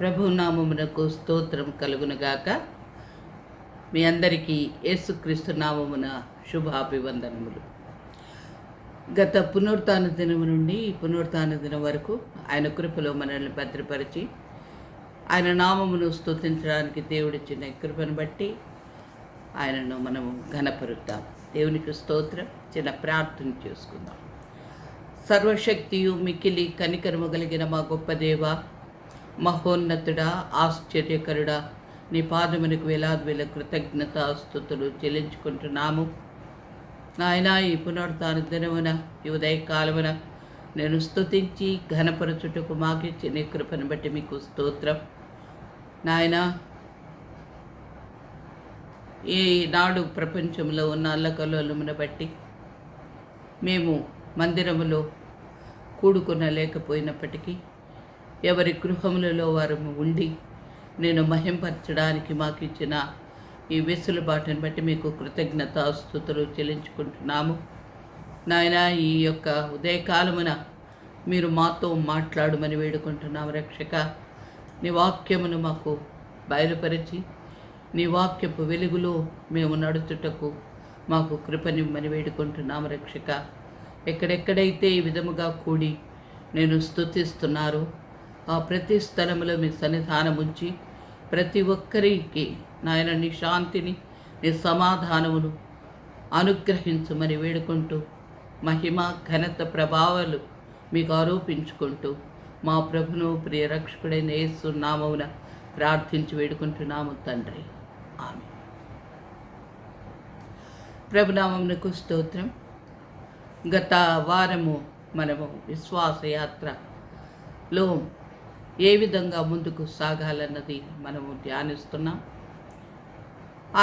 ప్రభునామమునకు స్తోత్రం కలుగునుగాక. మీ అందరికీ యేసుక్రీస్తు నామమున శుభాభివందనములు. గత పునరుత్థాన దినము నుండి ఈ పునరుత్థాన దినం వరకు ఆయన కృపలో మనల్ని భద్రపరిచి ఆయన నామమును స్తుతించడానికి దేవుడిచ్చిన కృపను బట్టి ఆయనను మనము ఘనపరుద్దాం. దేవునికి స్తోత్రం. చిన్న ప్రార్థన చేసుకుందాం. సర్వశక్తియు మిక్కిలి కనికరము కలిగిన మా గొప్ప దేవ, మహోన్నతుడా, ఆశ్చర్యకరుడా, నీ పాదమునికి వేల కృతజ్ఞతాస్తుతులు చెల్లించుకుంటున్నాము. నాయన, ఈ పునరుత్థాన దినమున ఈ ఉదయకాలమున నేను స్తుతించి ఘనపరచుటకు మాకిచ్చిన నీ కృపను బట్టి మీకు స్తోత్రం. నాయన, ఈనాడు ప్రపంచంలో ఉన్న అల్లకల్లోలమును బట్టి మేము మందిరములో కూడుకొనలేకపోయినప్పటికీ ఎవరి గృహములలో వారు ఉండి నేను మహింపరచడానికి మాకు ఇచ్చిన ఈ వెసులుబాటును బట్టి మీకు కృతజ్ఞతాస్తుతులు చెల్లించుకుంటున్నాము. నాయన, ఈ యొక్క ఉదయకాలమున మీరు మాతో మాట్లాడమని వేడుకుంటున్నాము. రక్షక, నీ వాక్యమును మాకు బయలుపరిచి నీ వాక్యపు వెలుగులో మేము నడుచుటకు మాకు కృపనిమ్మని వేడుకుంటున్నాము. రక్షక, ఎక్కడెక్కడైతే ఈ విధముగా కూడి నేను స్తుతిస్తున్నారో ఆ ప్రతి స్థలములో మీ సన్నిధానం ఉంచి ప్రతి ఒక్కరికి నాయన నీ శాంతిని, నీ సమాధానమును అనుగ్రహించమని వేడుకుంటూ మహిమ ఘనత ప్రభావాలు మీకు ఆరోపించుకుంటూ మా ప్రభును ప్రియ రక్షకుడైన యేసు నామమున ప్రార్థించి వేడుకుంటున్నాము తండ్రి. ఆమేన్. ప్రభునామమునకు స్తోత్రం. గత వారము మనము విశ్వాసయాత్రలో ఏ విధంగా ముందుకు సాగాలన్నది మనము ధ్యానిస్తున్నాం.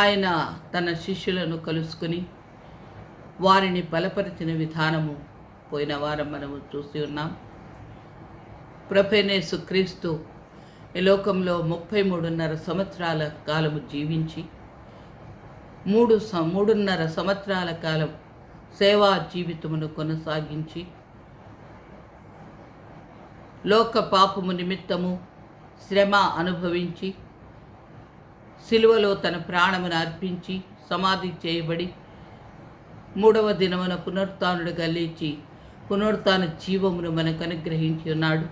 ఆయన తన శిష్యులను కలుసుకుని వారిని బలపరిచిన విధానము పోయిన వారం మనము చూసి ఉన్నాం. ప్రభువైన యేసుక్రీస్తు ఈ లోకంలో 33.5 సంవత్సరాల కాలము జీవించి 3.5 సంవత్సరాల కాలం సేవా జీవితమును కొనసాగించి లోక పాపము నిమిత్తము శ్రమ అనుభవించి సిలువలో తన ప్రాణమును అర్పించి సమాధి చేయబడి 3వ దినమున పునరుత్థానుడుగా లేచి పునరుత్థాన జీవమును మనకు అనుగ్రహించి ఉన్నాడు.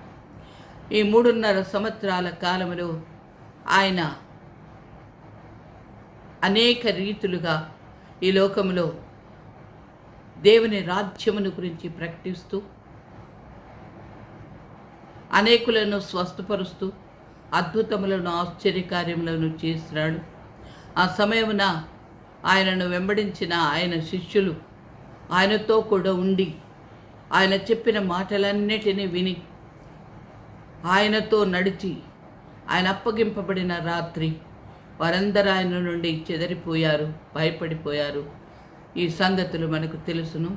ఈ 3.5 సంవత్సరాల కాలములో ఆయన అనేక రీతులుగా ఈ లోకములో దేవుని రాజ్యమును గురించి ప్రకటిస్తూ అనేకులను స్వస్థపరుస్తూ అద్భుతములను ఆశ్చర్యకార్యములను చేస్తున్నాడు. ఆ సమయమున ఆయనను వెంబడించిన ఆయన శిష్యులు ఆయనతో కూడా ఉండి ఆయన చెప్పిన మాటలన్నిటినీ విని ఆయనతో నడిచి ఆయన అప్పగింపబడిన రాత్రి వారందరూ ఆయన నుండి చెదరిపోయారు, భయపడిపోయారు. ఈ సంగతులు మనకు తెలుసును.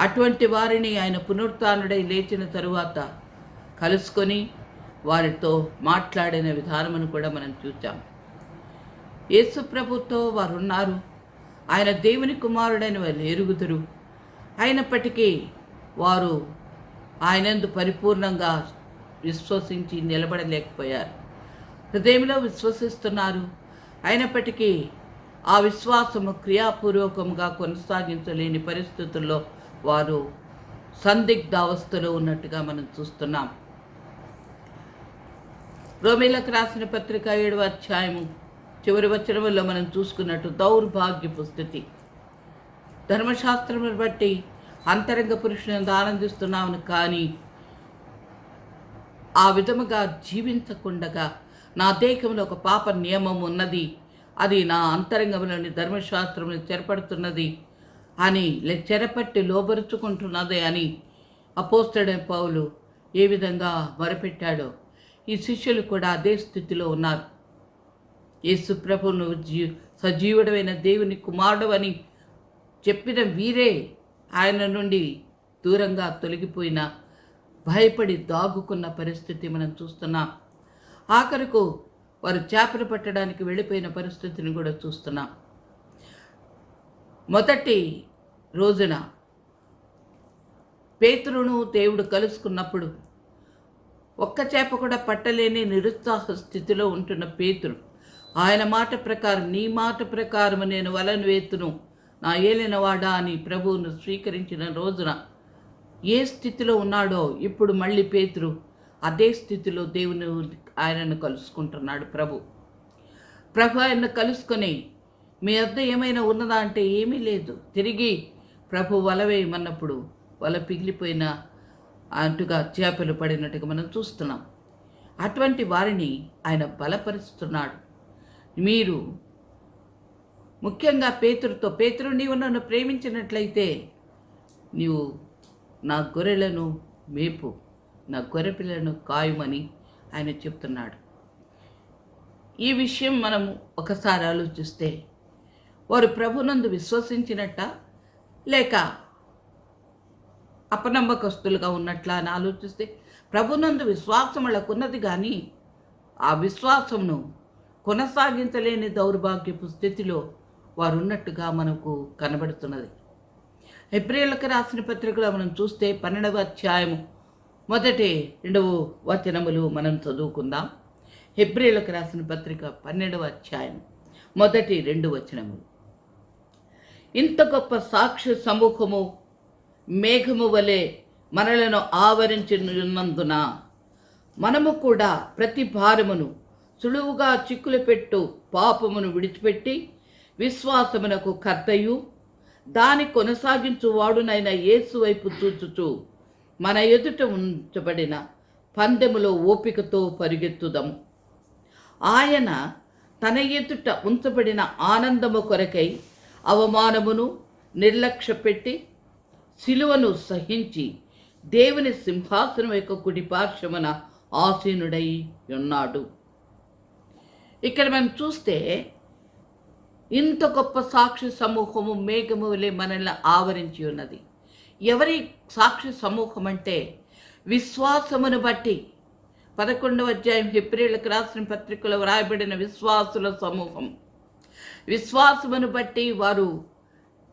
అటువంటి వారిని ఆయన పునరుత్థానుడై లేచిన తరువాత కలుసుకొని వారితో మాట్లాడిన విధానమును కూడా మనం చూచాం. యేసు ప్రభుతో వారు ఉన్నారు. ఆయన దేవుని కుమారుడైన వారు ఎరుగుదురు. అయినప్పటికీ వారు ఆయనందు పరిపూర్ణంగా విశ్వసించి నిలబడలేకపోయారు. హృదయంలో విశ్వసిస్తున్నారు, అయినప్పటికీ ఆ విశ్వాసము క్రియాపూర్వకంగా కొనసాగించలేని పరిస్థితుల్లో వారు సందిగ్ధ అవస్థలో ఉన్నట్టుగా మనం చూస్తున్నాం. రోమీలకు రాసిన పత్రిక 7వ అధ్యాయము చివరి వచనములో మనం చూసుకున్నట్టు దౌర్భాగ్యపు స్థితి. ధర్మశాస్త్రమును బట్టి అంతరంగ పురుషుని ఆనందిస్తున్నాను, కానీ ఆ విధముగా జీవించకుండగా నా దేహంలో ఒక పాప నియమం ఉన్నది, అది నా అంతరంగంలోని ధర్మశాస్త్రమును చెరపడుతున్నది అని చెరపట్టి లోబరుచుకుంటున్నది అని అపోస్తలుడైన పౌలు ఏ విధంగా మొరపెట్టాడో ఈ శిష్యులు కూడా అదే స్థితిలో ఉన్నారు. యేసు ప్రభువును సజీవుడైన దేవుని కుమారుడు అని చెప్పిన వీరే ఆయన నుండి దూరంగా తొలగిపోయిన భయపడి దాగుకున్న పరిస్థితి మనం చూస్తున్నాం. ఆఖరకు వారు చేపలు పట్టడానికి వెళ్ళిపోయిన పరిస్థితిని కూడా చూస్తున్నాం. మొదటి రోజున పేతురును దేవుడు కలుసుకున్నప్పుడు ఒక్క చేప కూడా పట్టలేని నిరుత్సాహ స్థితిలో ఉంటున్న పేతురు ఆయన మాట ప్రకారం, నీ మాట ప్రకారం నేను వలను వేతును నా ఏలినవాడా అని ప్రభువును స్వీకరించిన రోజున ఏ స్థితిలో ఉన్నాడో ఇప్పుడు మళ్ళీ పేతురు అదే స్థితిలో దేవుని ఆయనను కలుసుకుంటున్నాడు. ప్రభు ఆయనను కలుసుకొని, మీ వద్ద ఏమైనా ఉన్నదా అంటే ఏమీ లేదు. తిరిగి ప్రభు వల వేయమన్నప్పుడు వల పిగిలిపోయిన అంటుగా చేపలు పడినట్టుగా మనం చూస్తున్నాం. అటువంటి వారిని ఆయన బలపరుస్తున్నాడు. మీరు ముఖ్యంగా పేతురు, నీవు నన్ను ప్రేమించినట్లయితే నీవు నా గొర్రెలను మేపు, నా గొర్రె పిల్లలను కాయుమని ఆయన చెప్తున్నాడు. ఈ విషయం మనం ఒకసారి ఆలోచిస్తే వారు ప్రభునందు విశ్వసించినట్ట లేక అపనమ్మకస్తులుగా ఉన్నట్లా అని ఆలోచిస్తే ప్రభునందు విశ్వాసం వాళ్ళకున్నది, కానీ ఆ విశ్వాసమును కొనసాగించలేని దౌర్భాగ్యపు స్థితిలో వారు ఉన్నట్టుగా మనకు కనబడుతున్నది. హెబ్రీయులకు రాసిన పత్రికలో మనం చూస్తే 12వ అధ్యాయము 1-2 వచనములు మనం చదువుకుందాం. హెబ్రీయులకు రాసిన పత్రిక 12వ అధ్యాయం 1-2 వచనములు. ఇంత గొప్ప సాక్షి సమూహము మేఘము వలె మనలను ఆవరించినందున మనము కూడా ప్రతి భారమును సులువుగా చిక్కులు పెట్టు పాపమును విడిచిపెట్టి విశ్వాసమునకు కర్తయు దాని కొనసాగించు వాడునైన యేసు వైపు చూచుచు మన ఎదుట ఉంచబడిన పందెములో ఓపికతో పరిగెత్తుదము. ఆయన తన ఎదుట ఉంచబడిన ఆనందము కొరకై అవమానమును నిర్లక్ష్య పెట్టి శిలువను సహించి దేవుని సింహాసనం యొక్క కుడి పార్శ్వమున ఆసీనుడై ఉన్నాడు. ఇక్కడ మనం చూస్తే ఇంత గొప్ప సాక్షి సమూహము మేఘము వలె మనల్ని ఆవరించి ఉన్నది. ఎవరి సాక్షి సమూహం అంటే విశ్వాసమును బట్టి 11వ అధ్యాయం హెబ్రీయులకు రాసిన పత్రికలో వ్రాయబడిన విశ్వాసుల సమూహం. విశ్వాసమును బట్టి వారు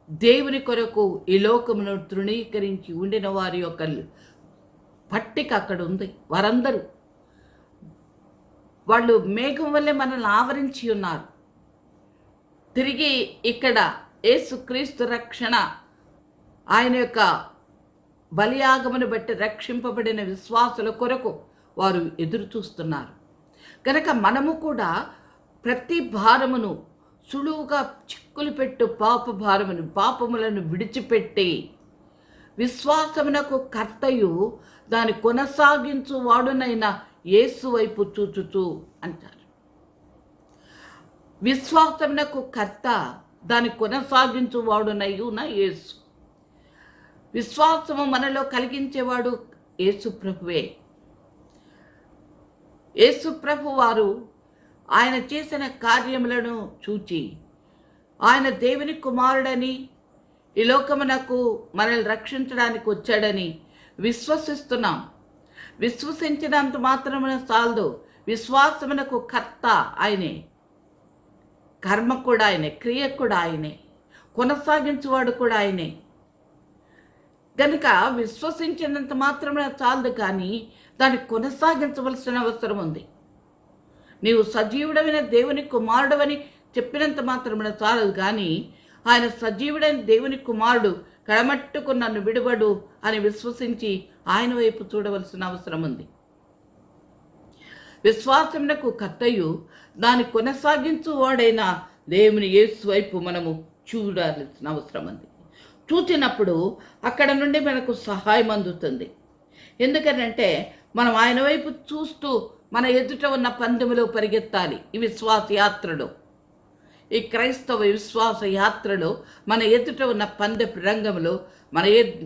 దేవుని కొరకు ఈ లోకమును తృణీకరించి ఉండిన వారి యొక్క పట్టిక అక్కడ ఉంది. వారందరూ వాళ్ళు మేఘం వల్లే మనల్ని ఆవరించి ఉన్నారు. తిరిగి ఇక్కడ యేసుక్రీస్తు రక్షణ, ఆయన యొక్క బలియాగమును బట్టి రక్షింపబడిన విశ్వాసుల కొరకు వారు ఎదురు చూస్తున్నారు. కనుక మనము కూడా ప్రతి భారమును సులువుగా చిక్కులు పెట్టు పాపములను విడిచిపెట్టి విశ్వాసమునకు కర్తయు దాని కొనసాగించు వాడునైన యేసు వైపు చూచుచు అంటారు. విశ్వాసమునకు కర్త దాని కొనసాగించు వాడునయున యేసు. విశ్వాసము మనలో కలిగించేవాడు యేసు ప్రభువే. యేసు ప్రభు వారు ఆయన చేసిన కార్యములను చూచి ఆయన దేవుని కుమారుడని ఈ లోకమునకు మనల్ని రక్షించడానికి వచ్చాడని విశ్వసిస్తున్నాం. విశ్వసించినంత మాత్రమున చాలదు, విశ్వాసమునకు కర్త ఆయనే, కర్మ కూడా ఆయనే, క్రియ కూడా ఆయనే, కొనసాగించేవాడు కూడా ఆయనే. కనుక విశ్వసించినంత మాత్రమే చాలదు, కానీ దాన్ని కొనసాగించవలసిన అవసరం ఉంది. నీవు సజీవుడమైన దేవుని కుమారుడవని చెప్పినంత మాత్రమే చాలదు, కానీ ఆయన సజీవుడైన దేవుని కుమారుడు కడమట్టుకు నన్ను విడువడు అని విశ్వసించి ఆయన వైపు చూడవలసిన అవసరం ఉంది. విశ్వాసమునకు కర్తయు దాన్ని కొనసాగించు వాడైన దేవుని యేసు వైపు మనము చూడాల్సిన అవసరం ఉంది. చూచినప్పుడు అక్కడ నుండి మనకు సహాయం అందుతుంది. ఎందుకనంటే మనం ఆయన వైపు చూస్తూ మన ఎదుట ఉన్న పందెములో పరిగెత్తాలి. ఈ విశ్వాస యాత్రలో, ఈ క్రైస్తవ విశ్వాస యాత్రలో మన ఎదుట ఉన్న పందెపు రంగంలో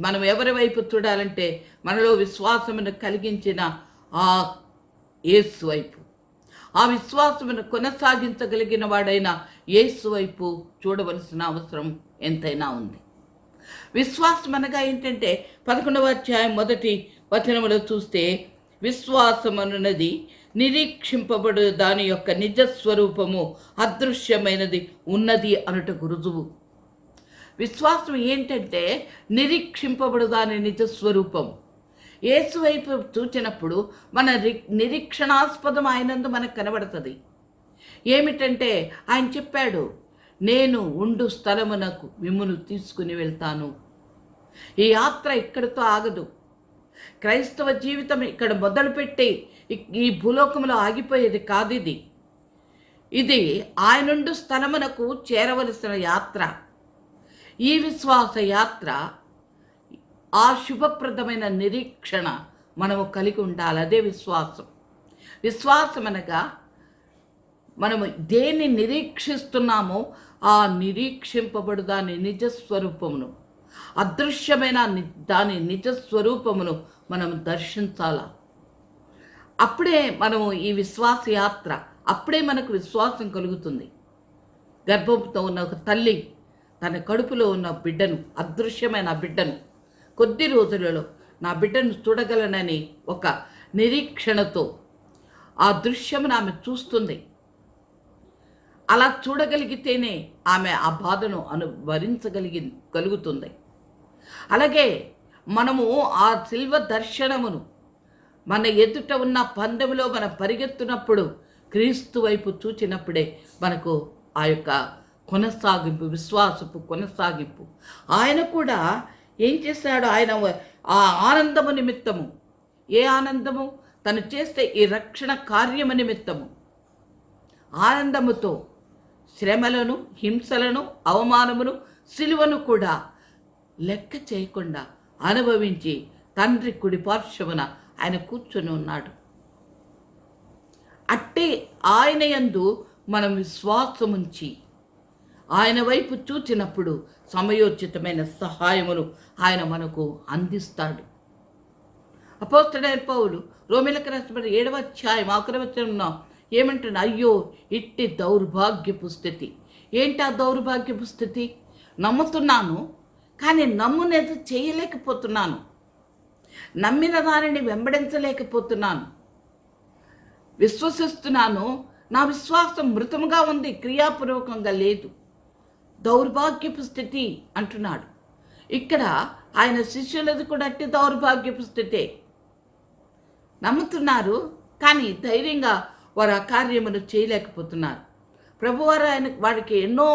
మనం ఎవరి వైపు చూడాలంటే మనలో విశ్వాసమును కలిగించిన ఆ యేసు వైపు, ఆ విశ్వాసమును కొనసాగించగలిగిన వాడైన యేసు వైపు చూడవలసిన అవసరం ఎంతైనా ఉంది. విశ్వాసం అనగా ఏంటంటే 11వ అధ్యాయం 1వ వచనములో చూస్తే విశ్వాసమనున్నది నిరీక్షింపబడు దాని యొక్క నిజస్వరూపము అదృశ్యమైనది ఉన్నది అనుటకు రుజువు. విశ్వాసం ఏంటంటే నిరీక్షింపబడు దాని నిజస్వరూపం. యేసు వైపు చూచినప్పుడు మన నిరీక్షణాస్పదం ఆయనందు మనకు కనబడుతుంది. ఏమిటంటే ఆయన చెప్పాడు, నేను ఉండు స్థలమునకు మిమ్మును తీసుకుని వెళ్తాను. ఈ యాత్ర ఇక్కడితో ఆగదు. క్రైస్తవ జీవితం ఇక్కడ మొదలుపెట్టి ఈ భూలోకంలో ఆగిపోయేది కాదు. ఇది ఆయనుండు స్థలమునకు చేరవలసిన యాత్ర. ఈ విశ్వాస యాత్ర, ఆ శుభప్రదమైన నిరీక్షణ మనము కలిగి ఉండాలి. అదే విశ్వాసం. విశ్వాసం అనగా మనము దేన్ని నిరీక్షిస్తున్నామో ఆ నిరీక్షింపబడు దాని నిజస్వరూపమును, అదృశ్యమైన దాని నిజస్వరూపమును మనం దర్శించాల. అప్పుడే మనము ఈ విశ్వాస యాత్ర, అప్పుడే మనకు విశ్వాసం కలుగుతుంది. గర్భంతో ఉన్న ఒక తల్లి తన కడుపులో ఉన్న బిడ్డను, అదృశ్యమైన బిడ్డను, కొద్ది రోజులలో నా బిడ్డను చూడగలనని ఒక నిరీక్షణతో ఆ దృశ్యమును ఆమె చూస్తుంది. అలా చూడగలిగితేనే ఆమె ఆ బాధను భరించగలుగుతుంది. అలాగే మనము ఆ శిల్వ దర్శనమును మన ఎదుట ఉన్న పందెములో మనం పరిగెత్తున్నప్పుడు క్రీస్తు వైపు చూచినప్పుడే మనకు ఆ యొక్క కొనసాగింపు, విశ్వాసపు కొనసాగింపు. ఆయన కూడా ఏం చేశాడు? ఆయన ఆ ఆనందము నిమిత్తము, ఏ ఆనందము? తను చేస్తే ఈ రక్షణ కార్యము నిమిత్తము ఆనందముతో శ్రమలను, హింసలను, అవమానమును, సిలువను కూడా లెక్క చేయకుండా అనుభవించి తండ్రి కుడి పార్శ్వమున ఆయన కూర్చొని ఉన్నాడు. అట్టే ఆయన యందు మనం విశ్వాసముంచి ఆయన వైపు చూచినప్పుడు సమయోచితమైన సహాయమును ఆయన మనకు అందిస్తాడు. అపోస్తలుడైన పౌలు రోమీయులకు రాసిన 7వ అధ్యాయం 1వ వచనంలో ఏమంటున్నా? అయ్యో ఇట్టి దౌర్భాగ్యపు స్థితి. ఏంటి ఆ దౌర్భాగ్యపు స్థితి? నమ్ముతున్నాను, కానీ నమ్మునేది చేయలేకపోతున్నాను. నమ్మిన దానిని వెంబడించలేకపోతున్నాను. విశ్వసిస్తున్నాను, నా విశ్వాసం మృతముగా ఉంది, క్రియాపూర్వకంగా లేదు. దౌర్భాగ్యపు స్థితి అంటున్నాడు. ఇక్కడ ఆయన శిష్యులది కూడా అట్టి దౌర్భాగ్యపు స్థితే. నమ్ముతున్నారు, కానీ ధైర్యంగా వారు ఆ కార్యమును చేయలేకపోతున్నారు. ప్రభువారు వాడికి ఎన్నో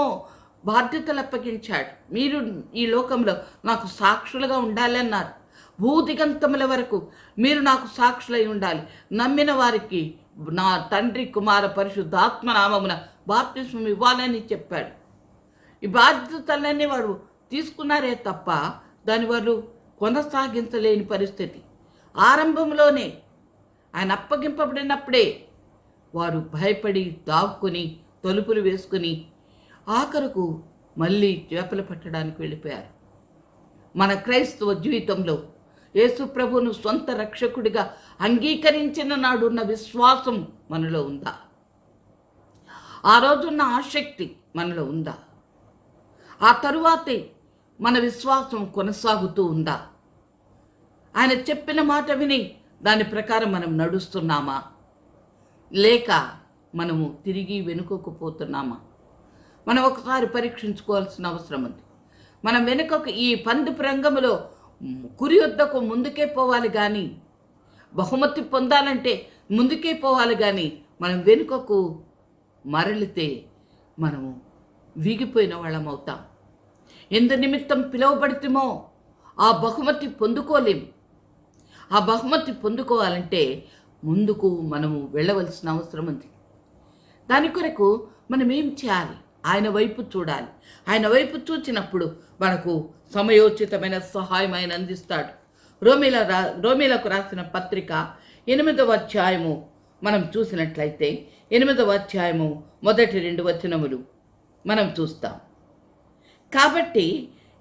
బాధ్యతలు అప్పగించాడు. మీరు ఈ లోకంలో నాకు సాక్షులుగా ఉండాలి అన్నారు. భూదిగంతముల వరకు మీరు నాకు సాక్షులై ఉండాలి. నమ్మిన వారికి నా తండ్రి, కుమార, పరిశుద్ధాత్మ నామమున బాప్తిస్మం ఇవ్వాలని చెప్పాడు. ఈ బాధ్యతలన్నీ వారు తీసుకున్నారే తప్ప దాని వారు కొనసాగించలేని పరిస్థితి. ఆరంభంలోనే ఆయన అప్పగింపబడినప్పుడే వారు భయపడి దాక్కుని తలుపులు వేసుకుని ఆఖరకు మళ్ళీ చేపలు పట్టడానికి వెళ్ళిపోయారు. మన క్రైస్తవ జీవితంలో యేసు ప్రభువును సొంత రక్షకుడిగా అంగీకరించిన నాడున్న విశ్వాసం మనలో ఉందా? ఆ రోజున్న ఆసక్తి మనలో ఉందా? ఆ తరువాతే మన విశ్వాసం కొనసాగుతూ ఉందా? ఆయన చెప్పిన మాట విని దాని ప్రకారం మనం నడుస్తున్నామా? లేక మనము తిరిగి వెనుకకు పోతున్నామా? మనం ఒకసారి పరీక్షించుకోవాల్సిన అవసరం ఉంది. మనం వెనుకకు ఈ పందెపు రంగంలో కురి వద్దకు ముందుకే పోవాలి, కానీ బహుమతి పొందాలంటే ముందుకే పోవాలి, కానీ మనం వెనుకకు మరలితే మనము వీగిపోయిన వాళ్ళం అవుతాం. ఎందు నిమిత్తం పిలువబడితేమో ఆ బహుమతి పొందుకోలేం. ఆ బహుమతి పొందుకోవాలంటే ముందుకు మనము వెళ్ళవలసిన అవసరం ఉంది. దాని కొరకు మనం ఏం చేయాలి? ఆయన వైపు చూడాలి. ఆయన వైపు చూచినప్పుడు మనకు సమయోచితమైన సహాయం ఆయన అందిస్తాడు. రోమీలకు రాసిన పత్రిక 8వ అధ్యాయము మనం చూసినట్లయితే 8వ అధ్యాయము మొదటి 2 వచనములు మనం చూస్తాం. కాబట్టి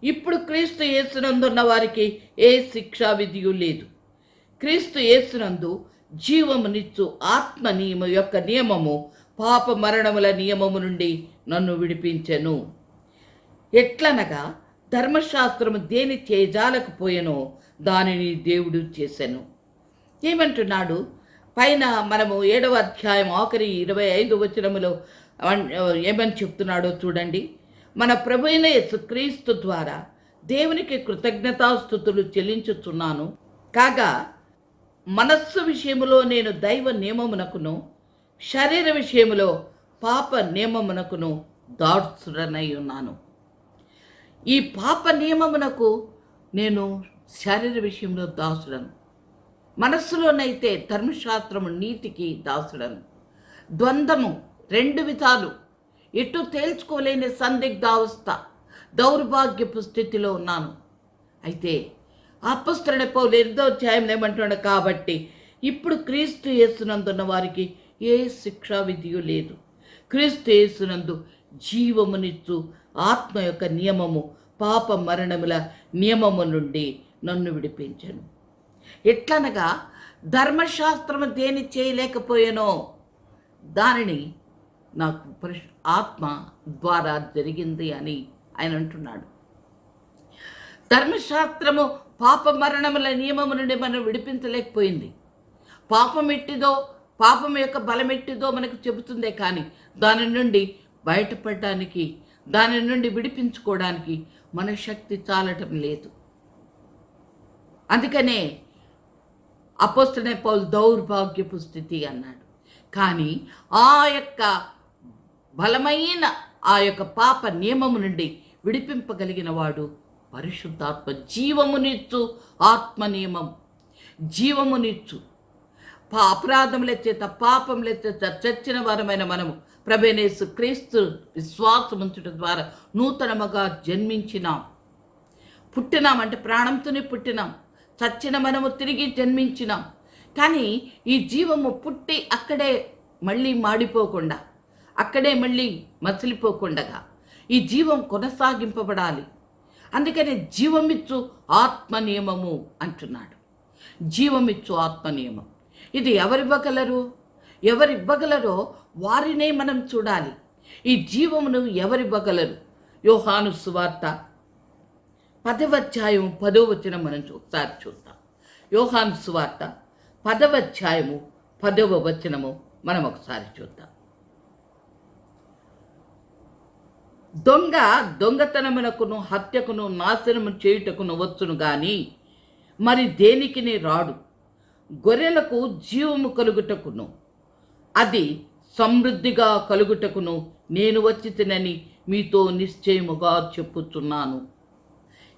ఇప్పుడు క్రీస్తు యేసునందున్న వారికి ఏ శిక్షా విధియు లేదు. క్రీస్తు యేసునందు జీవమునిచ్చు ఆత్మ యొక్క నియమము పాప మరణముల నియమము నుండి నన్ను విడిపించెను. ఎట్లనగా ధర్మశాస్త్రము దేని చేయజాలకపోయెనో దానిని దేవుడు చేసెను. ఏమంటున్నాడు? పైన మనము 7వ అధ్యాయం ఆఖరి 25 వచనములో ఏమని చెప్తున్నాడో చూడండి. మన ప్రభు అయిన యేసుక్రీస్తు ద్వారా దేవునికి కృతజ్ఞతాస్తుతులు చెల్లించుచున్నాను. కాగా మనస్సు విషయములో నేను దైవ నియమమునకును, శరీర విషయములో పాప నియమమునకును దాసుడనై ఉన్నాను. ఈ పాప నియమమునకు నేను శరీర విషయంలో దాసుడను, మనస్సులోనైతే ధర్మశాస్త్రము నీతికి దాసుడను. ద్వంద్వము, రెండు విధాలు, ఎటు తేల్చుకోలేని సందిగ్ధావస్థ, దౌర్భాగ్యపు స్థితిలో ఉన్నాను. అయితే అపొస్తలుడైన పౌలు 8వ అధ్యాయంలో ఏమంటున్నాడు, కాబట్టి ఇప్పుడు క్రీస్తు యేసునందున్న వారికి ఏ శిక్షా విధియు లేదు. క్రీస్తు యేసునందు జీవమునిచ్చు ఆత్మ యొక్క నియమము పాప మరణముల నియమము నుండి నన్ను విడిపించను. ఎట్లనగా ధర్మశాస్త్రము దేని చేయలేకపోయానో దానిని నాకు ఆత్మ ద్వారా జరిగింది అని ఆయన అంటున్నాడు. ధర్మశాస్త్రము పాప మరణముల నియమము నుండి మనం విడిపించలేకపోయింది. పాపం ఎట్టిదో, పాపం యొక్క బలం ఎట్టిదో మనకు చెబుతుందే కానీ దాని నుండి బయటపడడానికి, దాని నుండి విడిపించుకోవడానికి మన శక్తి చాలటం లేదు. అందుకనే అపొస్తలుడైన పౌలు దౌర్భాగ్యపు స్థితి అన్నాడు. కానీ ఆ యొక్క బలమైన ఆ యొక్క పాప నియమము నుండి విడిపింపగలిగిన వాడు పరిశుద్ధాత్మ. జీవమునిచ్చు ఆత్మ నియమం, జీవమునిచ్చు. అపరాధముల చేత పాపముల చేత చచ్చిన వారమైన మనము ప్రభువైన యేసు క్రీస్తు విశ్వాసముంచడం ద్వారా నూతనముగా జన్మించినాం. పుట్టినామంటే ప్రాణంతోనే పుట్టినాం. చచ్చిన మనము తిరిగి జన్మించినాం. కానీ ఈ జీవము పుట్టి అక్కడే మళ్ళీ మాడిపోకుండా, అక్కడే మళ్ళీ మసిలిపోకుండగా ఈ జీవం కొనసాగింపబడాలి. అందుకని జీవమిచ్చు ఆత్మ నియమము అంటున్నాడు. జీవమిచ్చు ఆత్మ నియమం ఇది ఎవరివ్వగలరు? ఎవరివ్వగలరో వారినే మనం చూడాలి. ఈ జీవమును ఎవరివ్వగలరు? యోహాను సువార్త 10వ అధ్యాయం 10వ వచనం మనం ఒకసారి చూద్దాం. యోహాను సువార్త 10వ అధ్యాయము 10వ వచనము మనం ఒకసారి చూద్దాం. దొంగ దొంగతనమునకును హత్యకును నాశనము చేయుటకును వచ్చును గాని మరి దేనికిని రాడు. గొర్రెలకు జీవము కలుగుటకును అది సమృద్ధిగా కలుగుటకును నేను వచ్చి తినని మీతో నిశ్చయముగా చెప్పుచున్నాను.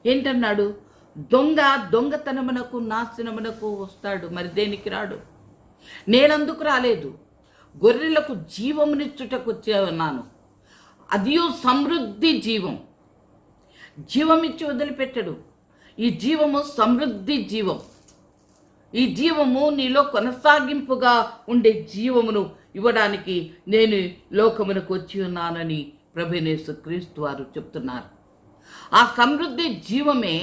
ఏంటన్నాడు? దొంగతనమునకు నాశనమునకు వస్తాడు, మరి దేనికి రాడు. నేనందుకు రాలేదు, గొర్రెలకు జీవమునిచ్చుటకు వచ్చే ఉన్నాను. అదియో సమృద్ధి జీవం. జీవమిచ్చి వదిలిపెట్టడు. ఈ జీవము సమృద్ధి జీవం. ఈ జీవము నీలో కొనసాగింపుగా ఉండే జీవమును ఇవ్వడానికి నేను లోకమునకు వచ్చి ఉన్నానని ప్రభువైన యేసు క్రీస్తు వారు చెప్తున్నారు. ఆ సమృద్ధి జీవమే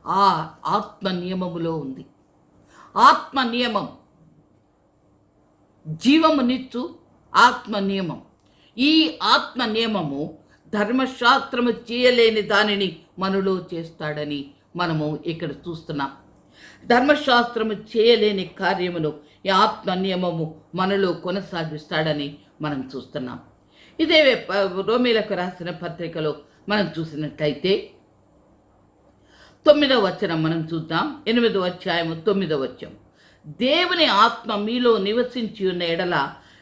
ఆ ఆత్మ నియమములో ఉంది. ఆత్మ నియమం, జీవమునిచ్చు ఆత్మ నియమం. ఈ ఆత్మ నియమము ధర్మశాస్త్రము చేయలేని దానిని మనలో చేస్తాడని మనము ఇక్కడ చూస్తున్నాం. ధర్మశాస్త్రము చేయలేని కార్యమును ఈ ఆత్మ నియమము మనలో కొనసాగిస్తాడని మనం చూస్తున్నాం. ఇదే రోమీలకు రాసిన పత్రికలో మనం చూసినట్లయితే 9వ వచనం మనం చూద్దాం. 8వ అధ్యాయము 9వ వచనం. దేవుని ఆత్మ మీలో నివసించి ఉన్న ఎడల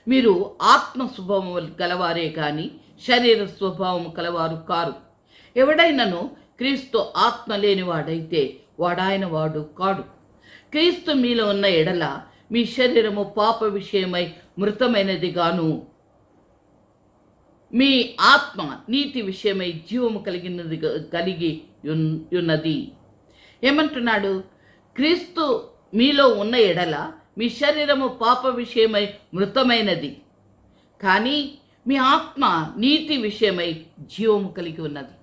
మీరు ఆత్మ స్వభావము గలవారే కానీ శరీర స్వభావము కలవారు కారు. ఎవడైనను క్రీస్తు ఆత్మ లేనివాడైతే వాడాయన వాడు కాడు. క్రీస్తు మీలో ఉన్న ఎడల మీ శరీరము పాప విషయమై మృతమైనది గాను, మీ ఆత్మ నీతి విషయమై జీవము కలిగి ఉన్నది. ఏమంటున్నాడు? క్రీస్తు మీలో ఉన్న ఎడల మీ శరీరము పాప విషయమై మృతమైనది, కానీ మీ ఆత్మ నీతి విషయమై జీవము కలిగి ఉన్నది.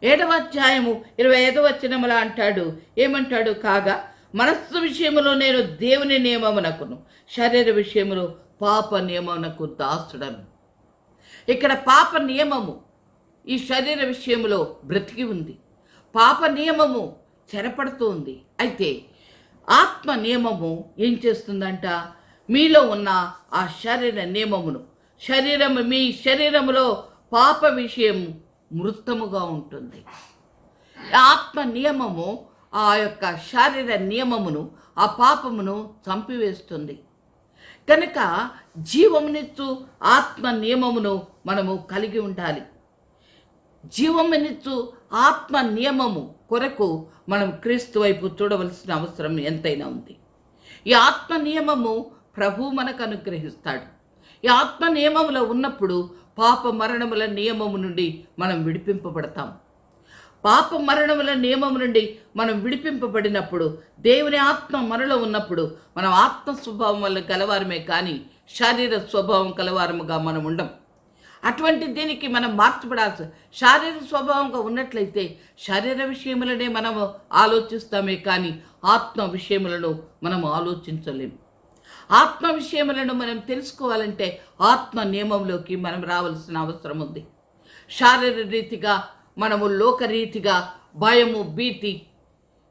7వ అధ్యాయము 25వ వచనములా అంటాడు. ఏమంటాడు? కాగా మనస్సు విషయములో నేను దేవుని నియమమునకును శరీర విషయములో పాప నియమమునకు దాసుడను. ఇక్కడ పాప నియమము ఈ శరీర విషయములో బ్రతికి ఉంది. పాప నియమము చెరపడుతూ ఉంది. అయితే ఆత్మ నియమము ఏం చేస్తుందంట? మీలో ఉన్న ఆ శరీర నియమమును, మీ శరీరములో పాప విషయం మృతముగా ఉంటుంది. ఆత్మ నియమము ఆ యొక్క శారీర నియమమును, ఆ పాపమును చంపివేస్తుంది. కనుక జీవమునిచ్చు ఆత్మ నియమమును మనము కలిగి ఉండాలి. జీవమునిచ్చు ఆత్మ నియమము కొరకు మనం క్రీస్తు వైపు చూడవలసిన అవసరం ఎంతైనా ఉంది. ఈ ఆత్మ నియమము ప్రభు మనకు అనుగ్రహిస్తాడు. ఈ ఆత్మ నియమములో ఉన్నప్పుడు పాప మరణముల నియమము నుండి మనం విడిపింపబడతాం. పాప మరణముల నియమము నుండి మనం విడిపింపబడినప్పుడు, దేవుని ఆత్మ మనలో ఉన్నప్పుడు మనం ఆత్మ స్వభావం వల్ల కలవారమే కానీ శారీర స్వభావం కలవారముగా మనం ఉండం. అటువంటి దీనికి మనం మార్చబడాల్సి, శారీర స్వభావంగా ఉన్నట్లయితే శారీర విషయములనే మనము ఆలోచిస్తామే కానీ ఆత్మ విషయములను మనం ఆలోచించలేము. ఆత్మ విషయములను మనం తెలుసుకోవాలంటే ఆత్మ నియమంలోకి మనం రావాల్సిన అవసరం ఉంది. శారీర రీతిగా మనము లోకరీతిగా భయము, భీతి,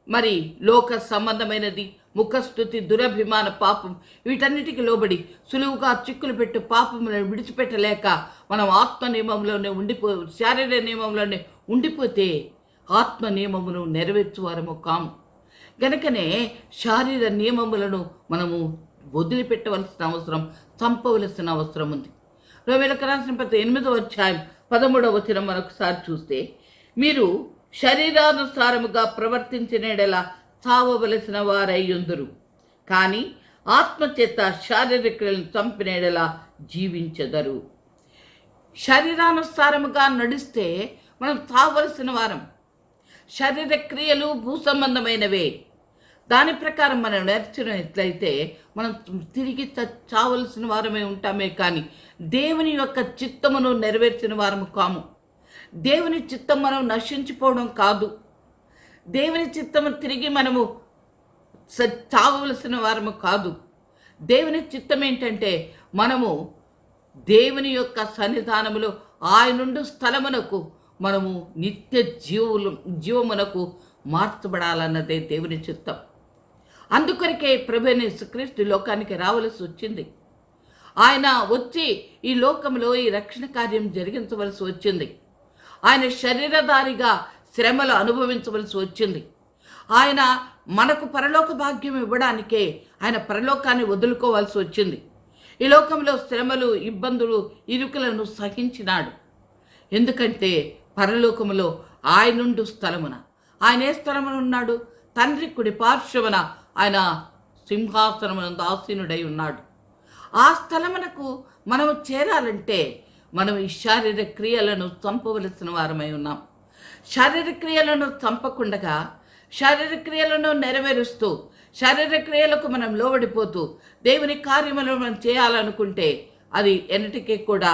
మరి లోక సంబంధమైనది, ముఖస్థుతి, దురభిమాన, పాపం, వీటన్నిటికీ లోబడి సులువుగా చిక్కులు పెట్టు పాపములను విడిచిపెట్టలేక మనం ఆత్మ నియమంలోనే శారీర నియమంలోనే ఉండిపోతే ఆత్మ నియమమును నెరవేర్చువారము కాము. గనుకనే శారీర నియమములను మనము వదిలిపెట్టవలసిన అవసరం, చంపవలసిన అవసరం ఉంది. రోమీయులకు రాసిన పత్రిక 8వ అధ్యాయం 13వ వచనం మరొకసారి చూస్తే, మీరు శరీరానుసారముగా ప్రవర్తించిన యెడల చావవలసిన వారయ్యుందురు, కానీ ఆత్మచేత శారీరక్రియలను చంపిన యెడల జీవించెదరు. శరీరానుసారముగా నడిస్తే మనం చావలసిన వారం. శరీర క్రియలు భూ సంబంధమైనవే. దాని ప్రకారం మనం నడిచినట్లయితే మనం తిరిగి చావలసిన వారమే ఉంటామే కానీ దేవుని యొక్క చిత్తమును నెరవేర్చిన వారము కాము. దేవుని చిత్తం మనం నశించిపోవడం కాదు. దేవుని చిత్తము తిరిగి మనము చావవలసిన వారము కాదు. దేవుని చిత్తం ఏంటంటే మనము దేవుని యొక్క సన్నిధానములో ఆయనుండు స్థలమునకు మనము నిత్య జీవమునకు మార్చబడాలన్నదే దేవుని చిత్తం. అందుకొరకే ప్రభువైన యేసుక్రీస్తు లోకానికి రావలసి వచ్చింది. ఆయన వచ్చి ఈ లోకంలో ఈ రక్షణ కార్యం జరిగించవలసి వచ్చింది. ఆయన శరీరధారిగా శ్రమలు అనుభవించవలసి వచ్చింది. ఆయన మనకు పరలోక భాగ్యం ఇవ్వడానికే ఆయన పరలోకాన్ని వదులుకోవాల్సి వచ్చింది. ఈ లోకంలో శ్రమలు, ఇబ్బందులు, ఇరుకులను సహించినాడు. ఎందుకంటే పరలోకములో ఆయనుండు స్థలమున, ఆయన ఏ స్థలమున ఉన్నాడు? తండ్రి కుడి పార్శ్వమున ఆయన సింహాసనమునందు ఆసీనుడై ఉన్నాడు. ఆ స్థలమునకు మనము చేరాలంటే మనం ఈ శారీర క్రియలను చంపవలసిన వారమై ఉన్నాం. శారీర క్రియలను చంపకుండగా శారీర క్రియలను నెరవేరుస్తూ శారీర క్రియలకు మనం లోబడిపోతూ దేవుని కార్యములను మనం చేయాలనుకుంటే అది ఎన్నటికీ కూడా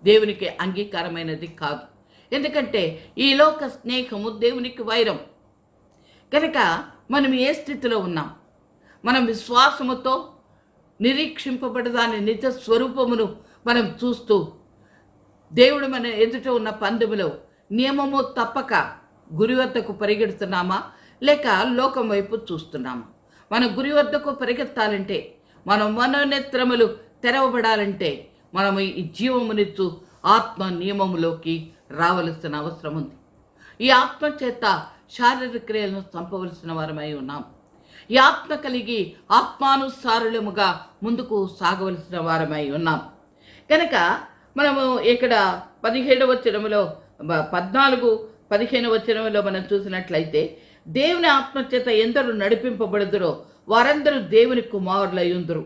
దేవునికి అంగీకారమైనది కాదు. ఎందుకంటే ఈ లోక స్నేహము దేవునికి వైరం. కనుక మనం ఏ స్థితిలో ఉన్నాం? మనం విశ్వాసముతో నిరీక్షింపబడదాని నిజ స్వరూపమును మనం చూస్తూ దేవుడు మన ఎదుట ఉన్న పందెములో నియమము తప్పక గురి వద్దకు పరిగెడుతున్నామా, లేక లోకం వైపు చూస్తున్నామా? మనం గురి వద్దకు పరిగెత్తాలంటే, మనం మనోనేత్రములు తెరవబడాలంటే మనము ఈ జీవమునిచ్చు ఆత్మ నియమములోకి రావలసిన అవసరం ఉంది. ఈ ఆత్మ చేత శారీరక క్రియలను చంపవలసిన వారమై ఉన్నాం. ఈ ఆత్మ కలిగి ఆత్మానుసారులముగా ముందుకు సాగవలసిన వారమై ఉన్నాం. కనుక మనము ఇక్కడ 17వ వచనములో 14-15 వచనములో మనం చూసినట్లయితే, దేవుని ఆత్మచేత ఎందరూ నడిపింపబడుదురో వారందరూ దేవుని కుమారులయ్యుందురు.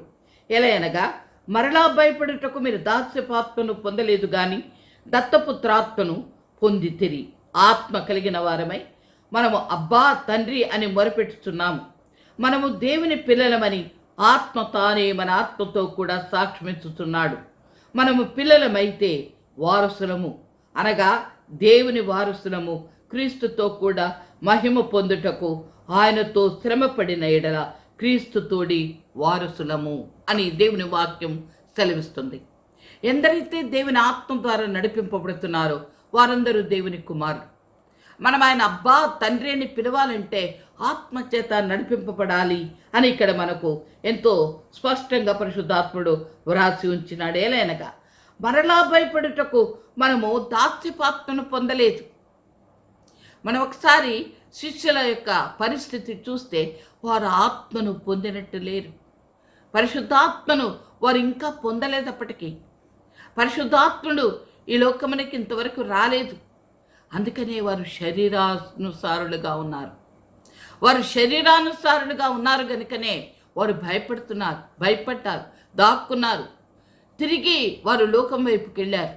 ఎలా అనగా, మరలా భయపడుటకు మీరు దాస్యపాత్మను పొందలేదు కానీ దత్తపుత్రాత్మను పొందితిరి. ఆత్మ కలిగిన వారమై మనము అబ్బా తండ్రి అని మొరపెట్టుచున్నాము. మనము దేవుని పిల్లలమని ఆత్మ తానే మన ఆత్మతో కూడా సాక్ష్యమిచ్చుతున్నాడు. మనము పిల్లలమైతే వారసులము, అనగా దేవుని వారసులము, క్రీస్తుతో కూడా మహిమ పొందుటకు ఆయనతో శ్రమపడిన ఎడల క్రీస్తుతోడి వారసులము అని దేవుని వాక్యం సెలవిస్తుంది. ఎందరైతే దేవుని ఆత్మ ద్వారా నడిపింపబడుతున్నారో వారందరూ దేవుని కుమారులు. మనం ఆయన అబ్బా తండ్రి అని పిలవాలంటే ఆత్మచేత నడిపింపబడాలి అని ఇక్కడ మనకు ఎంతో స్పష్టంగా పరిశుద్ధాత్ముడు వ్రాసి ఉంచినాడు. ఏలైనగా మరలా భయపడుటకు మనము దాస్యపాత్మను పొందలేదు. మనం ఒకసారి శిష్యుల యొక్క పరిస్థితి చూస్తే వారు ఆత్మను పొందినట్టు లేరు. పరిశుద్ధాత్మను వారు ఇంకా పొందలేదప్పటికీ. పరిశుద్ధాత్ముడు ఈ లోకమునికి ఇంతవరకు రాలేదు. అందుకనే వారు శరీరానుసారులుగా ఉన్నారు. వారు శరీరానుసారులుగా ఉన్నారు కనుకనే వారు భయపడ్డారు, దాక్కున్నారు. తిరిగి వారు లోకం వైపుకి వెళ్ళారు,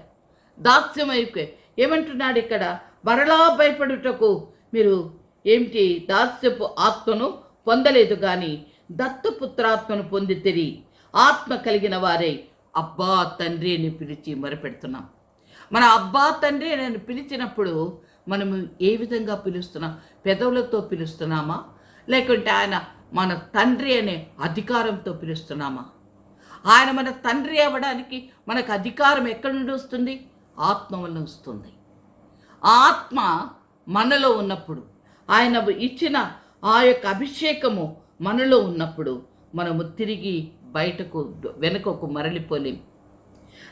దాస్యం వైపుకి. ఏమంటున్నాడు ఇక్కడ? మరలా భయపడుటకు మీరు ఏమిటి? దాస్యపు ఆత్మను పొందలేదు కానీ దత్తపుత్రాత్మను పొందితిరి. ఆత్మ కలిగిన వారే అబ్బా తండ్రి అని పిలిచి మొరపెడుతున్నాం. మన అబ్బా తండ్రి అని పిలిచినప్పుడు మనము ఏ విధంగా పిలుస్తున్నాం? పెదవులతో పిలుస్తున్నామా, లేకుంటే ఆయన మన తండ్రి అనే అధికారంతో పిలుస్తున్నామా? ఆయన మన తండ్రి అవ్వడానికి మనకు అధికారం ఎక్కడి నుండి వస్తుంది? ఆత్మ వల్ల వస్తుంది. ఆత్మ మనలో ఉన్నప్పుడు, ఆయన ఇచ్చిన ఆ యొక్క అభిషేకము మనలో ఉన్నప్పుడు మనము తిరిగి బయటకు వెనుకకు మరలిపోలేం.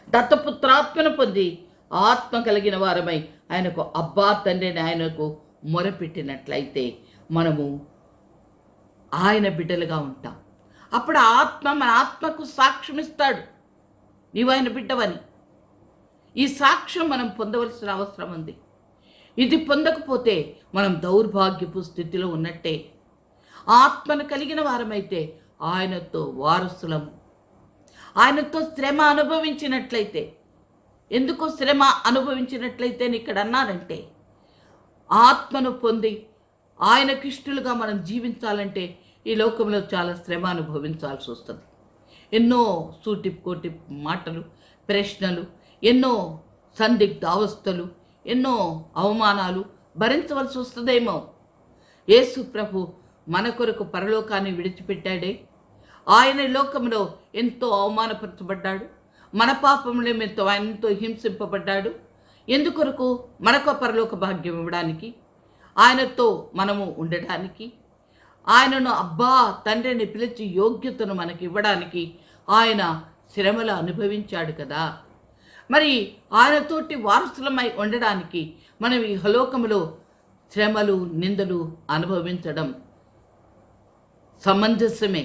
దత్తపుత్రాత్మను పొంది ఆత్మ కలిగిన వారమై ఆయనకు అబ్బా తండ్రిని ఆయనకు మొరపెట్టినట్లయితే మనము ఆయన బిడ్డలుగా ఉంటాం. అప్పుడు ఆత్మ మన ఆత్మకు సాక్ష్యం ఇస్తాడు, నీవు ఆయన బిడ్డవని. ఈ సాక్ష్యం మనం పొందవలసిన అవసరం ఉంది. ఇది పొందకపోతే మనం దౌర్భాగ్యపు స్థితిలో ఉన్నట్టే. ఆత్మను కలిగిన వారమైతే ఆయనతో వారసులము. ఆయనతో శ్రమ అనుభవించినట్లయితే, ఎందుకో శ్రమ అనుభవించినట్లయితే ఇక్కడ అన్నారంటే, ఆత్మను పొంది ఆయనకి ఇష్టలుగా మనం జీవించాలంటే ఈ లోకంలో చాలా శ్రమ అనుభవించాల్సి వస్తుంది. ఎన్నో సూటి కోటి మాటలు, ప్రశ్నలు, ఎన్నో సందిగ్ధ అవస్థలు, ఎన్నో అవమానాలు భరించవలసి వస్తుందేమో. యేసు ప్రభు మన కొరకు పరలోకాన్ని విడిచిపెట్టాడే. ఆయన లోకంలో ఎంతో అవమానపరచబడ్డాడు, మన పాపంలో ఎంతో హింసింపబడ్డాడు. ఎందుకొరకు? మనకు పరలోక భాగ్యం ఇవ్వడానికి, ఆయనతో మనము ఉండడానికి, ఆయనను అబ్బా తండ్రిని పిలిచి యోగ్యతను మనకి ఇవ్వడానికి ఆయన శ్రమలు అనుభవించాడు కదా. మరి ఆయనతోటి వారసులమై ఉండడానికి మనం ఈ హలోకములో శ్రమలు, నిందలు అనుభవించడం సమంజసమే.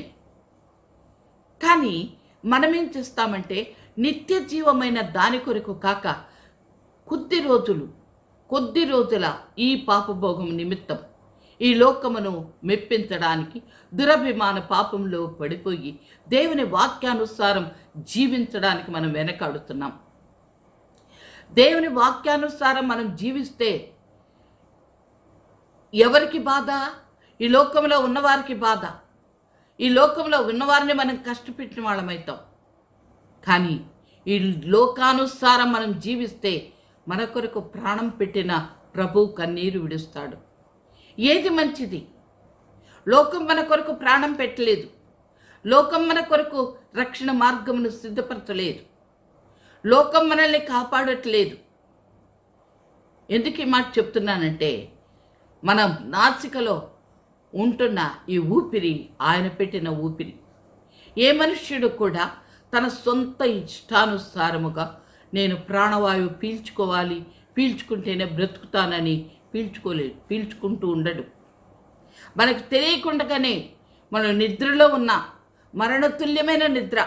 కానీ మనమేం చేస్తామంటే నిత్య జీవమైన దాని కొరకు కాక కొద్ది రోజుల ఈ పాపభోగం నిమిత్తం ఈ లోకమును మెప్పించడానికి దురభిమాన పాపంలో పడిపోయి దేవుని వాక్యానుసారం జీవించడానికి మనం వెనకాడుతున్నాం. దేవుని వాక్యానుసారం మనం జీవిస్తే ఎవరికి బాధ? ఈ లోకంలో ఉన్నవారికి బాధ. ఈ లోకంలో ఉన్నవారిని మనం కష్టపెట్టిన వాళ్ళమవుతాం. కానీ ఈ లోకానుసారం మనం జీవిస్తే మన కొరకు ప్రాణం పెట్టిన ప్రభు కన్నీరు విడుస్తాడు. ఏది మంచిది? లోకం మన కొరకు ప్రాణం పెట్టలేదు. లోకం మన కొరకు రక్షణ మార్గమును సిద్ధపరచలేదు. లోకం మనల్ని కాపాడట్లేదు. ఎందుకు ఈ మాట చెప్తున్నానంటే, మన నాసికలో ఉంటున్న ఈ ఊపిరి ఆయన పెట్టిన ఊపిరి. ఏ మనుష్యుడు కూడా తన సొంత ఇష్టానుసారముగా నేను ప్రాణవాయువు పీల్చుకోవాలి, పీల్చుకుంటేనే బ్రతుకుతానని పీల్చుకుంటూ ఉండడు. మనకు తెలియకుండానే మనం నిద్రలో ఉన్న మరణతుల్యమైన నిద్ర,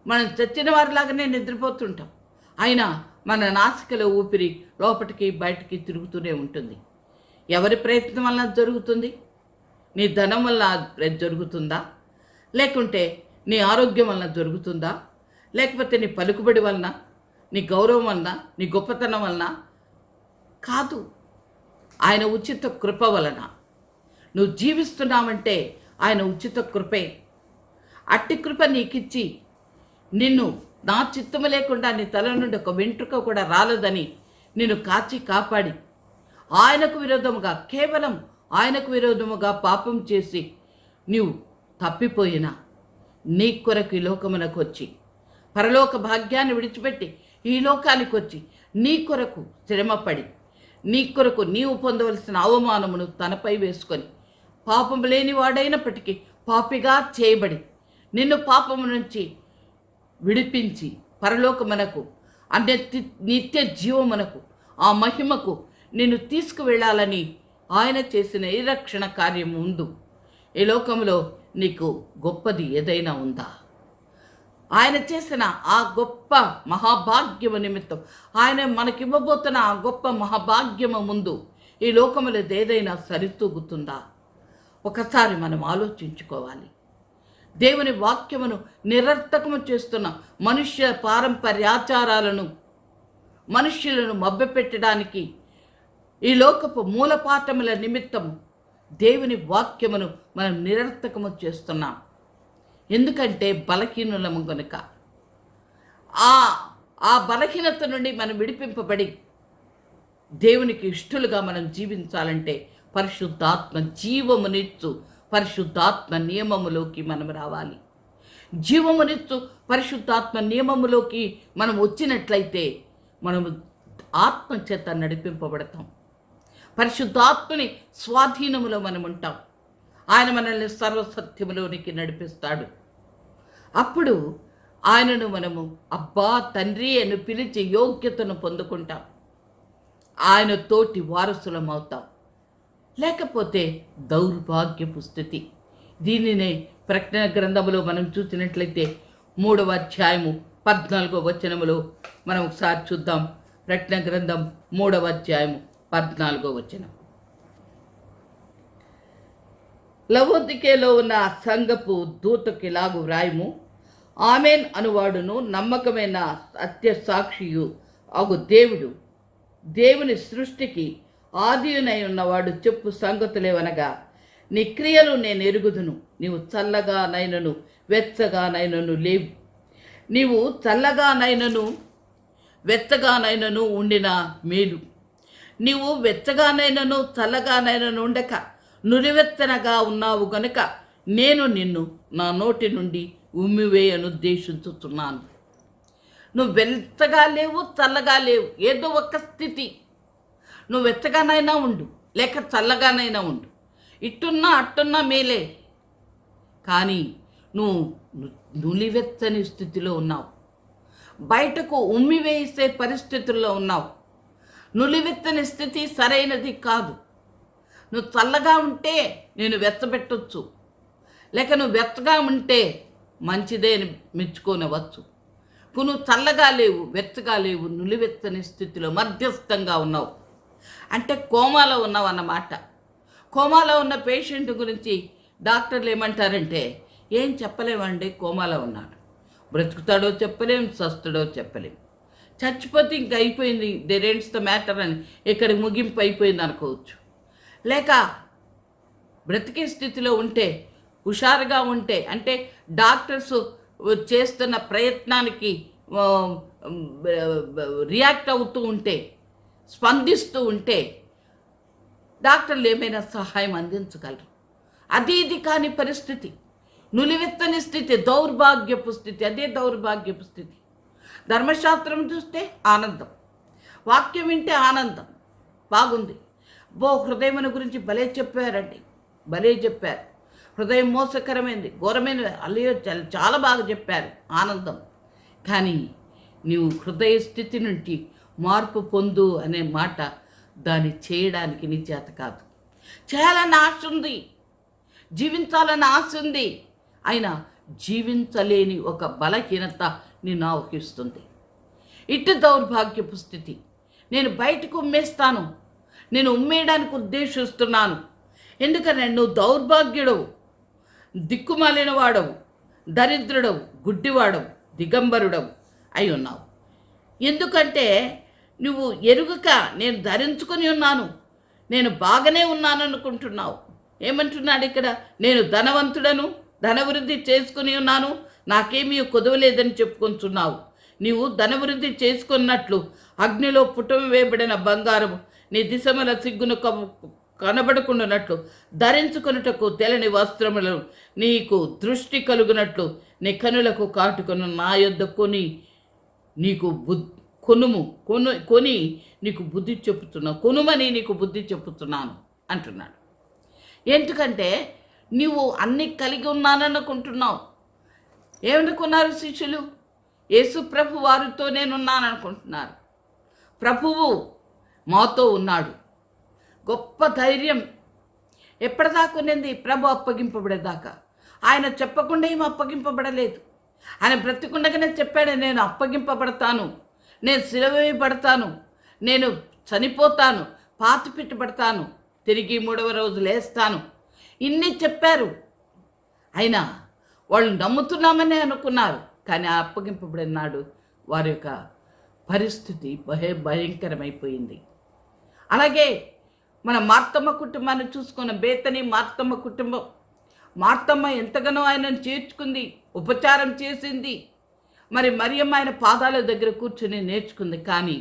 మనం చచ్చిన వారిలాగానే నిద్రపోతుంటాం. అయినా మన నాసికలో ఊపిరి లోపలికి బయటికి తిరుగుతూనే ఉంటుంది. ఎవరి ప్రయత్నం వలన జరుగుతుంది? నీ ధనం వల్ల జరుగుతుందా? లేకుంటే నీ ఆరోగ్యం వలన జరుగుతుందా? లేకపోతే నీ పలుకుబడి వలన, నీ గౌరవం వలన, నీ గొప్పతనం వలన? కాదు, ఆయన ఉచిత కృప వలన నువ్వు జీవిస్తున్నావంటే ఆయన ఉచిత కృపే. అట్టి కృప నీకిచ్చి నిన్ను నా చిత్తము లేకుండా నీ తల నుండి ఒక వెంట్రుక కూడా రాలేదని నిన్ను కాచి కాపాడి ఆయనకు విరోధముగా, కేవలం ఆయనకు విరోధముగా పాపం చేసి నీవు తప్పిపోయినా నీ కొరకు ఈ లోకమునకు వచ్చి, పరలోక భాగ్యాన్ని విడిచిపెట్టి ఈ లోకానికి వచ్చి నీ కొరకు శ్రమపడి, నీ కొరకు నీవు పొందవలసిన అవమానమును తనపై వేసుకొని, పాపము లేని వాడైనప్పటికీ పాపిగా చేయబడి నిన్ను పాపము నుంచి విడిపించి పరలోకమునకు, నిత్య జీవమునకు, ఆ మహిమకు నిన్ను తీసుకువెళ్ళాలని ఆయన చేసిన ఈ రక్షణ కార్యం ముందు ఈ లోకంలో నీకు గొప్పది ఏదైనా ఉందా? ఆయన చేసిన ఆ గొప్ప మహాభాగ్యము నిమిత్తం, ఆయన మనకివ్వబోతున్న ఆ గొప్ప మహాభాగ్యము ముందు ఈ లోకములో ఏదైనా సరితూగుతుందా? ఒకసారి మనం ఆలోచించుకోవాలి. దేవుని వాక్యమును నిరర్థకము చేస్తున్న మనుష్య పారంపర్యాచారాలను, మనుష్యులను మభ్యపెట్టడానికి ఈ లోకపు మూలపాఠముల నిమిత్తము దేవుని వాక్యమును మనం నిరర్థకము చేస్తున్నాం. ఎందుకంటే బలహీనులము గనుక. ఆ బలహీనత నుండి మనం విడిపింపబడి దేవునికి ఇష్టలుగా మనం జీవించాలంటే పరిశుద్ధాత్మ జీవమునిచ్చు పరిశుద్ధాత్మ నియమములోకి మనం రావాలి. జీవమునిచ్చు పరిశుద్ధాత్మ నియమములోకి మనం వచ్చినట్లయితే మనము ఆత్మ చేత నడిపింపబడతాం. పరిశుద్ధాత్మని స్వాధీనములో మనం ఉంటాం. ఆయన మనల్ని సర్వసత్యములోనికి నడిపిస్తాడు. అప్పుడు ఆయనను మనము అబ్బా తండ్రి అని పిలిచి యోగ్యతను పొందుకుంటాం. ఆయన తోటి వారసులం అవుతాం. లేకపోతే దౌర్భాగ్యపు స్థితి. దీనినే ప్రకటన గ్రంథములో మనం చూసినట్లయితే 3వ అధ్యాయము 14వ వచనములో మనం ఒకసారి చూద్దాం. ప్రకటన గ్రంథం 3వ అధ్యాయము 14వ వచనం. లవోదికేలో ఉన్న సంఘపు దూతకి ఇలాగు వ్రాయము, ఆమెన్ అనువాడును నమ్మకమైన సత్య సాక్షియు అగు దేవుడు, దేవుని సృష్టికి ఆదియునై ఉన్నవాడు చెప్పు సంగతులేవనగా, నీ క్రియలు నేను ఎరుగుదును. నీవు చల్లగానైనను వెచ్చగానైనను లేవు. నీవు చల్లగానైనను వెచ్చగానైనను ఉండిన మేలు. నీవు వెచ్చగానైనను చల్లగానైనను ఉండక నురివెత్తనగా ఉన్నావు గనుక నేను నిన్ను నా నోటి నుండి ఉమ్మివేయనుద్దేశించుతున్నాను. నువ్వు వెచ్చగా లేవు, చల్లగా లేవు, ఏదో ఒక స్థితి. నువ్వు వెచ్చగానైనా ఉండు, లేక చల్లగానైనా ఉండు, ఇట్టున్నా అట్టున్నా మేలే. కానీ నువ్వు నులివెచ్చని స్థితిలో ఉన్నావు, బయటకు ఉమ్మివేసే పరిస్థితుల్లో ఉన్నావు. నులివెత్తని స్థితి సరైనది కాదు. నువ్వు చల్లగా ఉంటే నేను వెచ్చబెట్టొచ్చు, లేక నువ్వు వెచ్చగా ఉంటే మంచిదే అని మెచ్చుకోనవచ్చు. నువ్వు చల్లగా లేవు, వెచ్చగా లేవు, నులివెచ్చని స్థితిలో మధ్యస్థంగా ఉన్నావు. అంటే కోమాలో ఉన్నావు అన్నమాట. కోమాలో ఉన్న పేషెంట్ గురించి డాక్టర్లు ఏమంటారంటే, ఏం చెప్పలేమండి, కోమాలో ఉన్నాడు, బ్రతుకుతాడో చెప్పలేం, సస్తుడో చెప్పలేం, చచ్చిపోతే ఇంక అయిపోయింది, దేర్ ఎండ్స్ ద మ్యాటర్ అని ఇక్కడికి ముగింపు అయిపోయింది అనుకోవచ్చు. లేక బ్రతికే స్థితిలో ఉంటే, హుషారుగా ఉంటే, అంటే డాక్టర్స్ చేస్తున్న ప్రయత్నానికి రియాక్ట్ అవుతూ ఉంటే, స్పందిస్తూ ఉంటే డాక్టర్లు ఏమైనా సహాయం అందించగలరు. అది ఇది కాని పరిస్థితి, నులివెత్తని స్థితి, దౌర్భాగ్యపు స్థితి. అదే దౌర్భాగ్యపు స్థితి. ధర్మశాస్త్రం చూస్తే ఆనందం, వాక్యం వింటే ఆనందం, బాగుంది. హృదయమున గురించి భలే చెప్పారండి, భలే చెప్పారు. హృదయం మోసకరమైంది, ఘోరమైన, అల్లయో చాలా బాగా చెప్పారు, ఆనందం. కానీ నీవు హృదయ స్థితి నుండి మార్పు పొందు అనే మాట, దాన్ని చేయడానికి నీ చేత కాదు. చేయాలని ఆశ ఉంది, జీవించాలని ఆశ ఉంది, అయినా జీవించలేని ఒక బలహీనత నిన్ను ఆవహిస్తుంది. ఇటు దౌర్భాగ్యపు స్థితి. నేను బయటకు ఉమ్మేస్తాను, నేను ఉమ్మేయడానికి ఉద్దేశిస్తున్నాను. ఎందుకని నువ్వు దౌర్భాగ్యుడవు, దిక్కుమాలిన వాడవు, దరిద్రుడవు, గుడ్డివాడవు, దిగంబరుడవు అయి ఉన్నావు. ఎందుకంటే నువ్వు ఎరుగక నేను ధరించుకొని ఉన్నాను, నేను బాగానే ఉన్నాను అనుకుంటున్నావు. ఏమంటున్నాడు ఇక్కడ? నేను ధనవంతుడను, ధనవృద్ధి చేసుకుని ఉన్నాను, నాకేమీ కొదవలేదని చెప్పుకుంటున్నావు. నీవు ధనవృద్ధి చేసుకున్నట్లు అగ్నిలో పుటం వేయబడిన బంగారము నీ దిశముల సిగ్గును కనబడుకున్నట్లు ధరించుకున్నటకు తెలని వస్త్రములను నీకు దృష్టి కలుగునట్లు నీ కనులకు కాటుకొను నా యొద్ద కొని నీకు కొని నీకు బుద్ధి చెప్పుతున్నా, కొనుమని నీకు బుద్ధి చెప్పుతున్నాను అంటున్నాడు. ఎందుకంటే నీవు అన్నీ కలిగి ఉన్నాననుకుంటున్నావు. ఏమనుకున్నారు శిష్యులు? యేసు ప్రభు వారితో నేనున్నాననుకుంటున్నారు. ప్రభువు మాతో ఉన్నాడు. గొప్ప ధైర్యం ఎప్పటిదాకా ఉన్నది? ప్రభు అప్పగింపబడేదాకా. ఆయన చెప్పకుండా ఏమి అప్పగింపబడలేదు. ఆయన బ్రతికుండగానే చెప్పాడు, నేను అప్పగింపబడతాను, నేను సిలువ వేయబడతాను, నేను చనిపోతాను, పాతిపెట్టబడతాను, తిరిగి 3వ రోజు లేస్తాను. ఇన్ని చెప్పారు. అయినా వాళ్ళు నమ్ముతున్నామని అనుకున్నారు. కానీ ఆ అప్పగింపబడిన నాడు వారి యొక్క పరిస్థితి భయంకరమైపోయింది. అలాగే మన మార్తమ్మ కుటుంబాన్ని చూసుకున్న బేతని మార్తమ్మ కుటుంబం. మార్తమ్మ ఎంతగానో ఆయనను చేర్చుకుంది, ఉపచారం చేసింది. మరి మరియమ్మ ఆయన పాదాల దగ్గర కూర్చుని నేర్చుకుంది. కానీ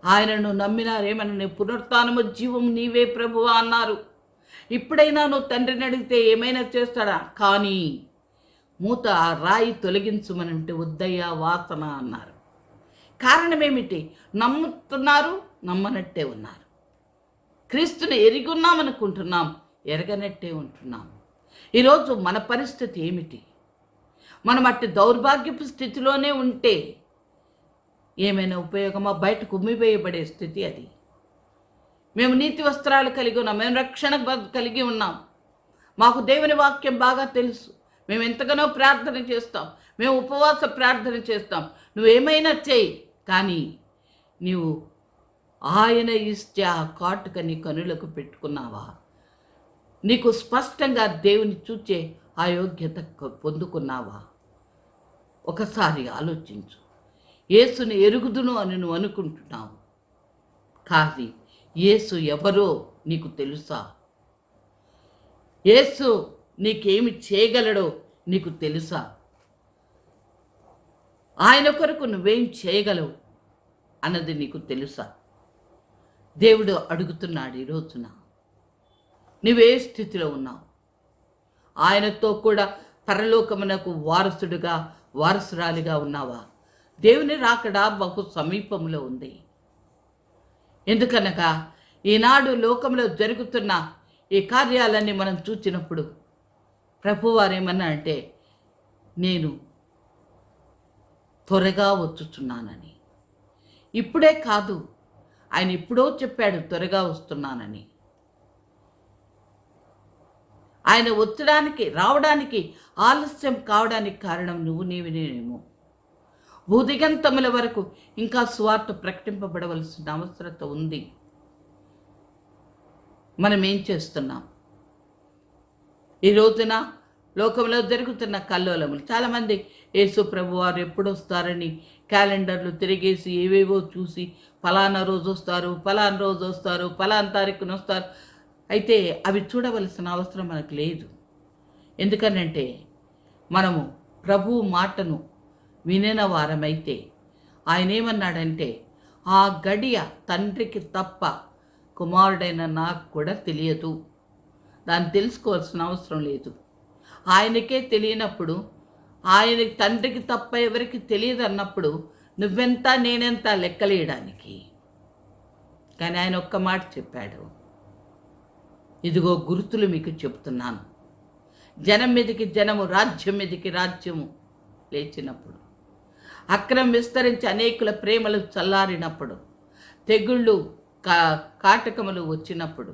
ఆయనను నమ్మినారేమని, నీ పునరుత్థానము జీవము నీవే ప్రభువా అన్నారు. ఇప్పుడైనా నువ్వు తండ్రిని అడిగితే ఏమైనా చేస్తాడా? కానీ మూత ఆ రాయి తొలగించుమని అంటే వద్దయ్యా వాసన అన్నారు. కారణం ఏమిటి? నమ్ముతున్నారు, నమ్మనట్టే ఉన్నారు. క్రీస్తుని ఎరిగి ఉన్నామనుకుంటున్నాం, ఎరగనట్టే ఉంటున్నాం. ఈరోజు మన పరిస్థితి ఏమిటి? మనం అట్టి దౌర్భాగ్యపు స్థితిలోనే ఉంటే ఏమైనా ఉపయోగమా? బయటకు ఉమ్మివేయబడే స్థితి అది. మేము నీతి వస్త్రాలు కలిగి ఉన్నాం, మేము రక్షణ కలిగి ఉన్నాం, మాకు దేవుని వాక్యం బాగా తెలుసు, మేము ఎంతగానో ప్రార్థన చేస్తాం, మేము ఉపవాస ప్రార్థన చేస్తాం. నువ్వేమైనా చేయి, కానీ నీవు ఆయన ఇస్తే ఆ కాటుక నీ కనులకు పెట్టుకున్నావా? నీకు స్పష్టంగా దేవుని చూచే అయోగ్యత పొందుకున్నావా? ఒకసారి ఆలోచించు. యేసుని ఎరుగుదును అని నువ్వు అనుకుంటున్నావు, కానీ యేసు ఎవరో నీకు తెలుసా? యేసు నీకేమి చేయగలడో నీకు తెలుసా? ఆయన కొరకు నువ్వేం చేయగలవు అన్నది నీకు తెలుసా? దేవుడు అడుగుతున్నాడు ఈ రోజున, నువ్వే స్థితిలో ఉన్నావు? ఆయనతో కూడా పరలోకమునకు వారసుడుగా వారసురాలిగా ఉన్నావా? దేవుని రాకడా బహు సమీపంలో ఉంది. ఎందుకనగా ఈనాడు లోకంలో జరుగుతున్న ఈ కార్యాలన్నీ మనం చూసినప్పుడు ప్రభువారు ఏమన్నా అంటే, నేను త్వరగా వచ్చుచున్నానని. ఇప్పుడే కాదు, ఆయన ఎప్పుడో చెప్పాడు త్వరగా వస్తున్నానని. ఆయన రావడానికి ఆలస్యం కావడానికి కారణం నీవేనేమో. భూదిగంతముల వరకు ఇంకా సువార్త ప్రకటింపబడవలసిన అవసరత ఉంది. మనం ఏం చేస్తున్నాం? ఈ రోజున లోకంలో జరుగుతున్న కల్లోలములు, చాలామంది యేసు ప్రభు వారు ఎప్పుడు వస్తారని క్యాలెండర్లు తిరిగేసి ఏవేవో చూసి ఫలానా రోజు వస్తారు, ఫలానా రోజు వస్తారు, ఫలానా తారీఖున వస్తారు. అయితే అవి చూడవలసిన అవసరం మనకు లేదు. ఎందుకనంటే మనము ప్రభు మాటను వినిన వారమైతే ఆయన ఏమన్నాడంటే, ఆ గడియ తండ్రికి తప్ప కుమారుడైన నాకు కూడా తెలియదు, దాన్ని తెలుసుకోవాల్సిన అవసరం లేదు. ఆయనకే తెలియనప్పుడు, ఆయనకి తండ్రికి తప్ప ఎవరికి తెలియదు అన్నప్పుడు నువ్వెంత నేనెంత లెక్కలేయడానికి. కానీ ఆయన ఒక్క మాట చెప్పాడు, ఇదిగో గుర్తులు మీకు చెప్తున్నాను. జనం మీదకి జనము, రాజ్యం మీదకి రాజ్యము లేచినప్పుడు, అక్రమం విస్తరించి అనేకుల ప్రేమలు చల్లారినప్పుడు, తెగుళ్ళు కాటకములు వచ్చినప్పుడు,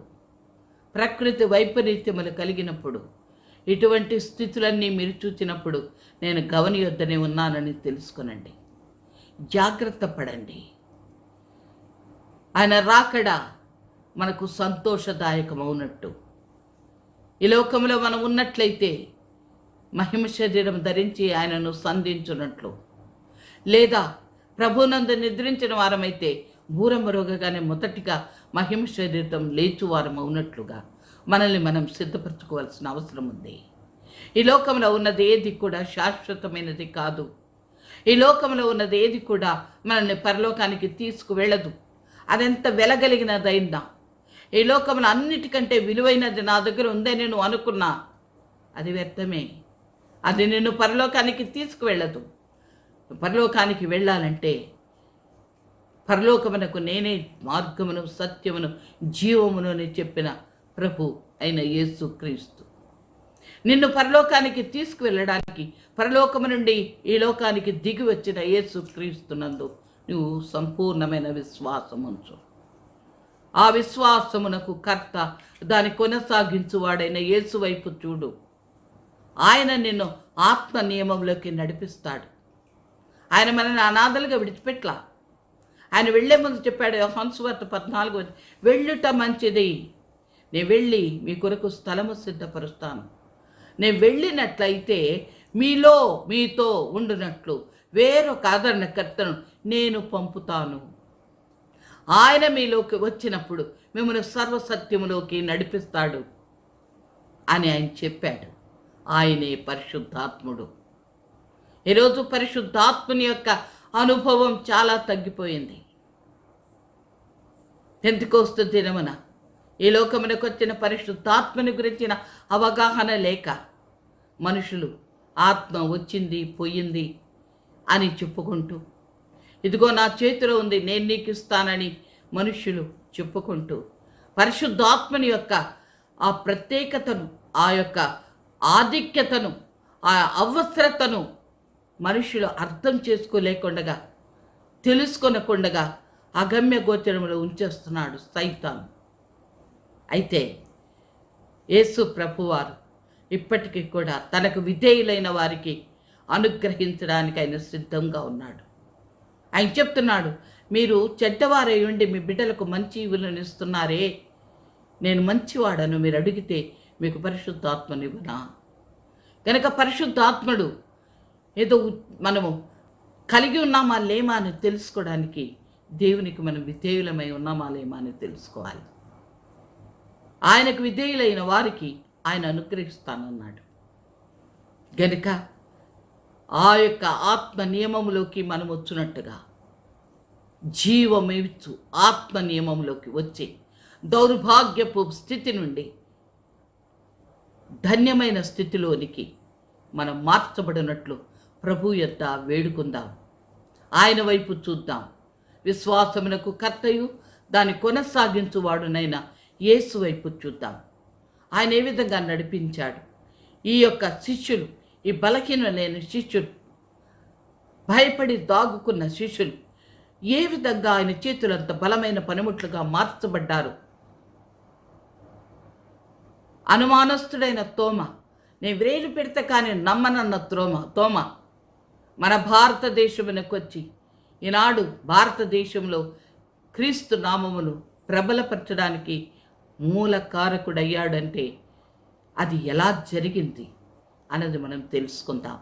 ప్రకృతి వైపరీత్యములు కలిగినప్పుడు, ఇటువంటి స్థితులన్నీ మీరు చూచినప్పుడు నేను గవని యొద్దనే ఉన్నానని తెలుసుకొనండి. జాగ్రత్త పడండి. ఆయన రాకడ మనకు సంతోషదాయకమవునట్టు, ఈ లోకంలో మనం ఉన్నట్లయితే మహిమ శరీరం ధరించి ఆయనను సంధించున్నట్లు, లేదా ప్రభునందు నిద్రించిన వారమైతే బూరమరోగగానే మొదటిగా మహిమ శరీరం లేచువారం అవునట్లుగా మనల్ని మనం సిద్ధపరచుకోవాల్సిన అవసరం ఉంది. ఈ లోకంలో ఉన్నది ఏది కూడా శాశ్వతమైనది కాదు. ఈ లోకంలో ఉన్నది ఏది కూడా మనల్ని పరలోకానికి తీసుకువెళ్ళదు. అదెంత వెలగలిగినదైనా, ఈ లోకంలో అన్నిటికంటే విలువైనది నా దగ్గర ఉందని నువ్వు అనుకున్నా అది వ్యర్థమే. అది నిన్ను పరలోకానికి తీసుకువెళ్ళదు. పరలోకానికి వెళ్ళాలంటే పరలోకమునకు నేనే మార్గమును, సత్యమును, జీవమును అని చెప్పిన ప్రభు అయిన యేసు క్రీస్తు నిన్ను పరలోకానికి తీసుకువెళ్ళడానికి, పరలోకము నుండి ఈ లోకానికి దిగి వచ్చిన యేసు క్రీస్తునందు నువ్వు సంపూర్ణమైన విశ్వాసం ఉంచు. ఆ విశ్వాసమునకు కర్త, దాని కొనసాగించువాడైన యేసు వైపు చూడు. ఆయన నిన్ను ఆత్మ నియమంలోకి నడిపిస్తాడు. ఆయన మనల్ని అనాథలుగా విడిచిపెట్లా. ఆయన వెళ్లే ముందు చెప్పాడు, యోహాను సువార్త 14, వెళ్ళుట మంచిది, నేను వెళ్ళి మీ కొరకు స్థలము సిద్ధపరుస్తాను. నేను వెళ్ళినట్లయితే మీతో ఉండునట్లు వేరొక ఆదరణకర్తను నేను పంపుతాను. ఆయన మీలోకి వచ్చినప్పుడు మిమ్మల్ని సర్వసత్యములోకి నడిపిస్తాడు అని ఆయన చెప్పాడు. ఆయనే పరిశుద్ధాత్ముడు. ఈరోజు పరిశుద్ధాత్ముని యొక్క అనుభవం చాలా తగ్గిపోయింది. పెంతెకోస్తు దినమున ఈ లోకమునకు వచ్చిన పరిశుద్ధాత్మని గురించిన అవగాహన లేక మనుషులు ఆత్మ వచ్చింది పోయింది అని చెప్పుకుంటూ, ఇదిగో నా చేతిలో ఉంది నేను నీకు ఇస్తానని మనుషులు చెప్పుకుంటూ పరిశుద్ధాత్మని యొక్క ఆ ప్రత్యేకతను, ఆ యొక్క ఆధిక్యతను, ఆ అవసరతను మనుషులు అర్థం చేసుకోలేకుండగా, తెలుసుకొనకుండగా అగమ్య గోచరంలో ఉంచేస్తున్నాడు సైతాను. అయితే యేసు ప్రభువారు ఇప్పటికీ కూడా తనకు విధేయులైన వారికి అనుగ్రహించడానికి ఆయన సిద్ధంగా ఉన్నాడు. ఆయన చెప్తున్నాడు, మీరు చెడ్డవారై ఉండి మీ బిడ్డలకు మంచి ఈవులను ఇస్తున్నారే, నేను మంచివాడను, మీరు అడిగితే మీకు పరిశుద్ధాత్మనివ్వనా? కనుక పరిశుద్ధాత్ముడు ఏదో మనము కలిగి ఉన్నామా లేమా అని తెలుసుకోవడానికి దేవునికి మనం విధేయులమై ఉన్నామా లేమా అని తెలుసుకోవాలి. ఆయనకు విధేయులైన వారికి ఆయన అనుగ్రహిస్తానన్నాడు. గనుక ఆ యొక్క ఆత్మ నియమంలోకి మనం వచ్చినట్టుగా జీవమిచ్చు ఆత్మ నియమంలోకి వచ్చి దౌర్భాగ్యపు స్థితి నుండి ధన్యమైన స్థితిలోనికి మనం మార్చబడినట్లు ప్రభు యొద్ద వేడుకుందాం. ఆయన వైపు చూద్దాం. విశ్వాసమునకు కర్తయు దాన్ని కొనసాగించువాడునైన యేసు వైపు చూద్దాం. ఆయన ఏ విధంగా నడిపించాడు. ఈ యొక్క శిష్యులు, ఈ బలహీనమైన శిష్యులు, భయపడి దాగుకున్న శిష్యులు ఏ విధంగా ఆయన చేతులంత బలమైన పనిముట్లుగా మార్చబడ్డారు. అనుమానస్తుడైన తోమ, నేను వ్రేలు పెడితే కానీ నమ్మనన్న తోమ మన భారతదేశమునకు వచ్చి ఈనాడు భారతదేశంలో క్రీస్తు నామమును ప్రబలపరచడానికి మూల కారకుడయ్యాడంటే అది ఎలా జరిగింది అన్నది మనం తెలుసుకుందాం.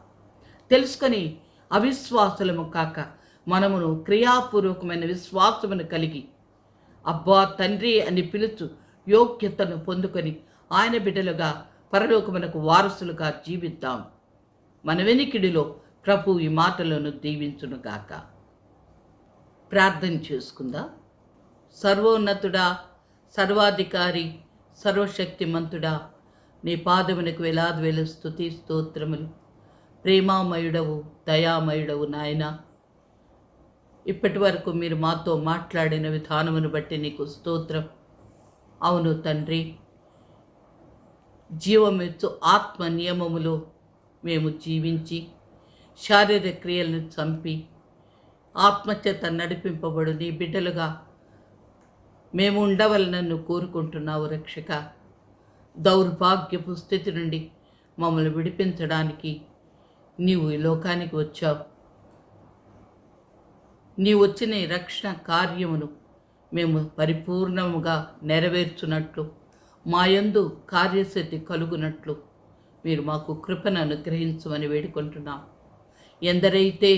తెలుసుకొని అవిశ్వాసులము కాక మనమును క్రియాపూర్వకమైన విశ్వాసమును కలిగి అబ్బా తండ్రి అని పిలుచు యోగ్యతను పొందుకొని ఆయన బిడ్డలుగా పరలోకమునకు వారసులుగా జీవిద్దాం. మన వెనికిడిలో ప్రభు ఈ మాటలను దీవించునుగాక. ప్రార్థన చేసుకుందాం. సర్వోన్నతుడా, సర్వాధికారి, సర్వశక్తిమంతుడా, నీ పాదమునకు వేలాది వేల స్తుతి స్తోత్రములు. ప్రేమామయుడవు, దయామయుడవు నాయన. ఇప్పటి వరకు మీరు మాతో మాట్లాడిన విధానమును బట్టి నీకు స్తోత్రం. అవును తండ్రి, జీవమిచ్చు ఆత్మ నియమములో మేము జీవించి శారీరక క్రియలను చంపి ఆత్మచేత నడిపింపబడు నీ బిడ్డలుగా మేము ఉండవలనన్ను కోరుకుంటున్నావు రక్షక. దౌర్భాగ్యపు స్థితి నుండి మమ్మల్ని విడిపించడానికి నీవు ఈ లోకానికి వచ్చావు. నీవు వచ్చిన ఈ రక్షణ కార్యమును మేము పరిపూర్ణముగా నెరవేర్చున్నట్లు, మాయందు కార్యసిద్ధి కలుగునట్లు మీరు మాకు కృపను అనుగ్రహించమని వేడుకుంటున్నాం. ఎందరైతే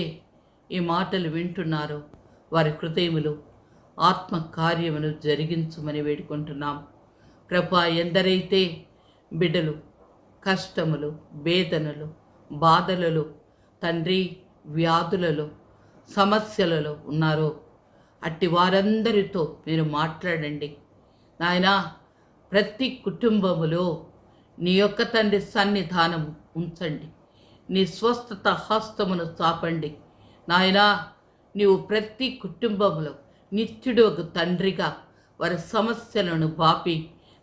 ఈ మాటలు వింటున్నారో వారి హృదయములు ఆత్మ కార్యమును జరిగించమని వేడుకుంటున్నాం. ప్రభా, ఎందరైతే బిడ్డలు కష్టములు, వేదనలు, బాధలలో, తండ్రి వ్యాధులలో, సమస్యలలో ఉన్నారో అట్టి వారందరితో మీరు మాట్లాడండి నాయనా. ప్రతి కుటుంబములో నీ యొక్క తండ్రి సన్నిధానం ఉంచండి. నీ స్వస్థత హస్తమును చాపండి నాయనా. నీవు ప్రతి కుటుంబంలో నిత్యుడు ఒక తండ్రిగా వారి సమస్యలను బాపి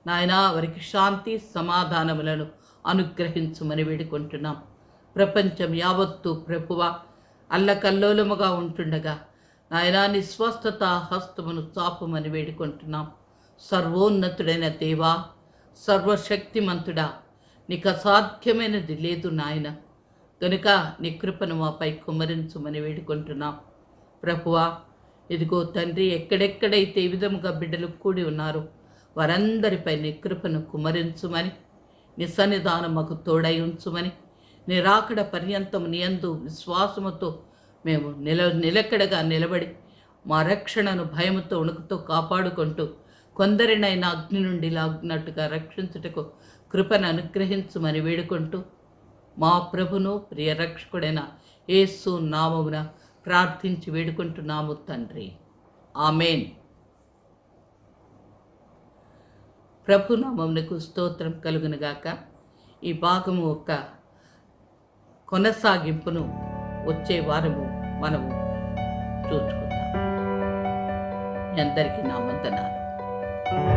నాయనా వారికి శాంతి సమాధానములను అనుగ్రహించమని వేడుకుంటున్నాం. ప్రపంచం యావత్తు ప్రభువ అల్లకల్లోలముగా ఉంటుండగా నాయనా నీ స్వస్థత హస్తమును చాపమని వేడుకుంటున్నాం. సర్వోన్నతుడైన దేవా, సర్వశక్తిమంతుడా, నీకు అసాధ్యమైనది లేదు నాయన. కనుక నీ కృపను మాపై కుమ్మరించమని వేడుకుంటున్నాం. ప్రభువా, ఇదిగో తండ్రి, ఎక్కడెక్కడైతే ఈ విధముగా బిడ్డలు కూడి ఉన్నారో వారందరిపై నీ కృపను కుమ్మరించుమని, నీ సన్నిధానం మాకు తోడై ఉంచుమని, నీ రాకడ పర్యంతం నీ యందు విశ్వాసముతో మేము నిలకడగా నిలబడి మా రక్షణను భయముతో వణుకుతో కాపాడుకుంటూ కొందరినైనా అగ్ని నుండి లాగినట్టుగా రక్షించుటకు కృపను అనుగ్రహించుమని వేడుకుంటూ మా ప్రభును ప్రియ రక్షకుడైన యేసు నామమున ప్రార్థించి వేడుకుంటున్నాము తండ్రి. ఆమేన్. ప్రభు నామమునకు స్తోత్రం కలుగునుగాక. ఈ భాగము ఒక కొనసాగింపును వచ్చే వారము మనము చూసుకుందాం. మీ అందరికీ నా వందనాలు.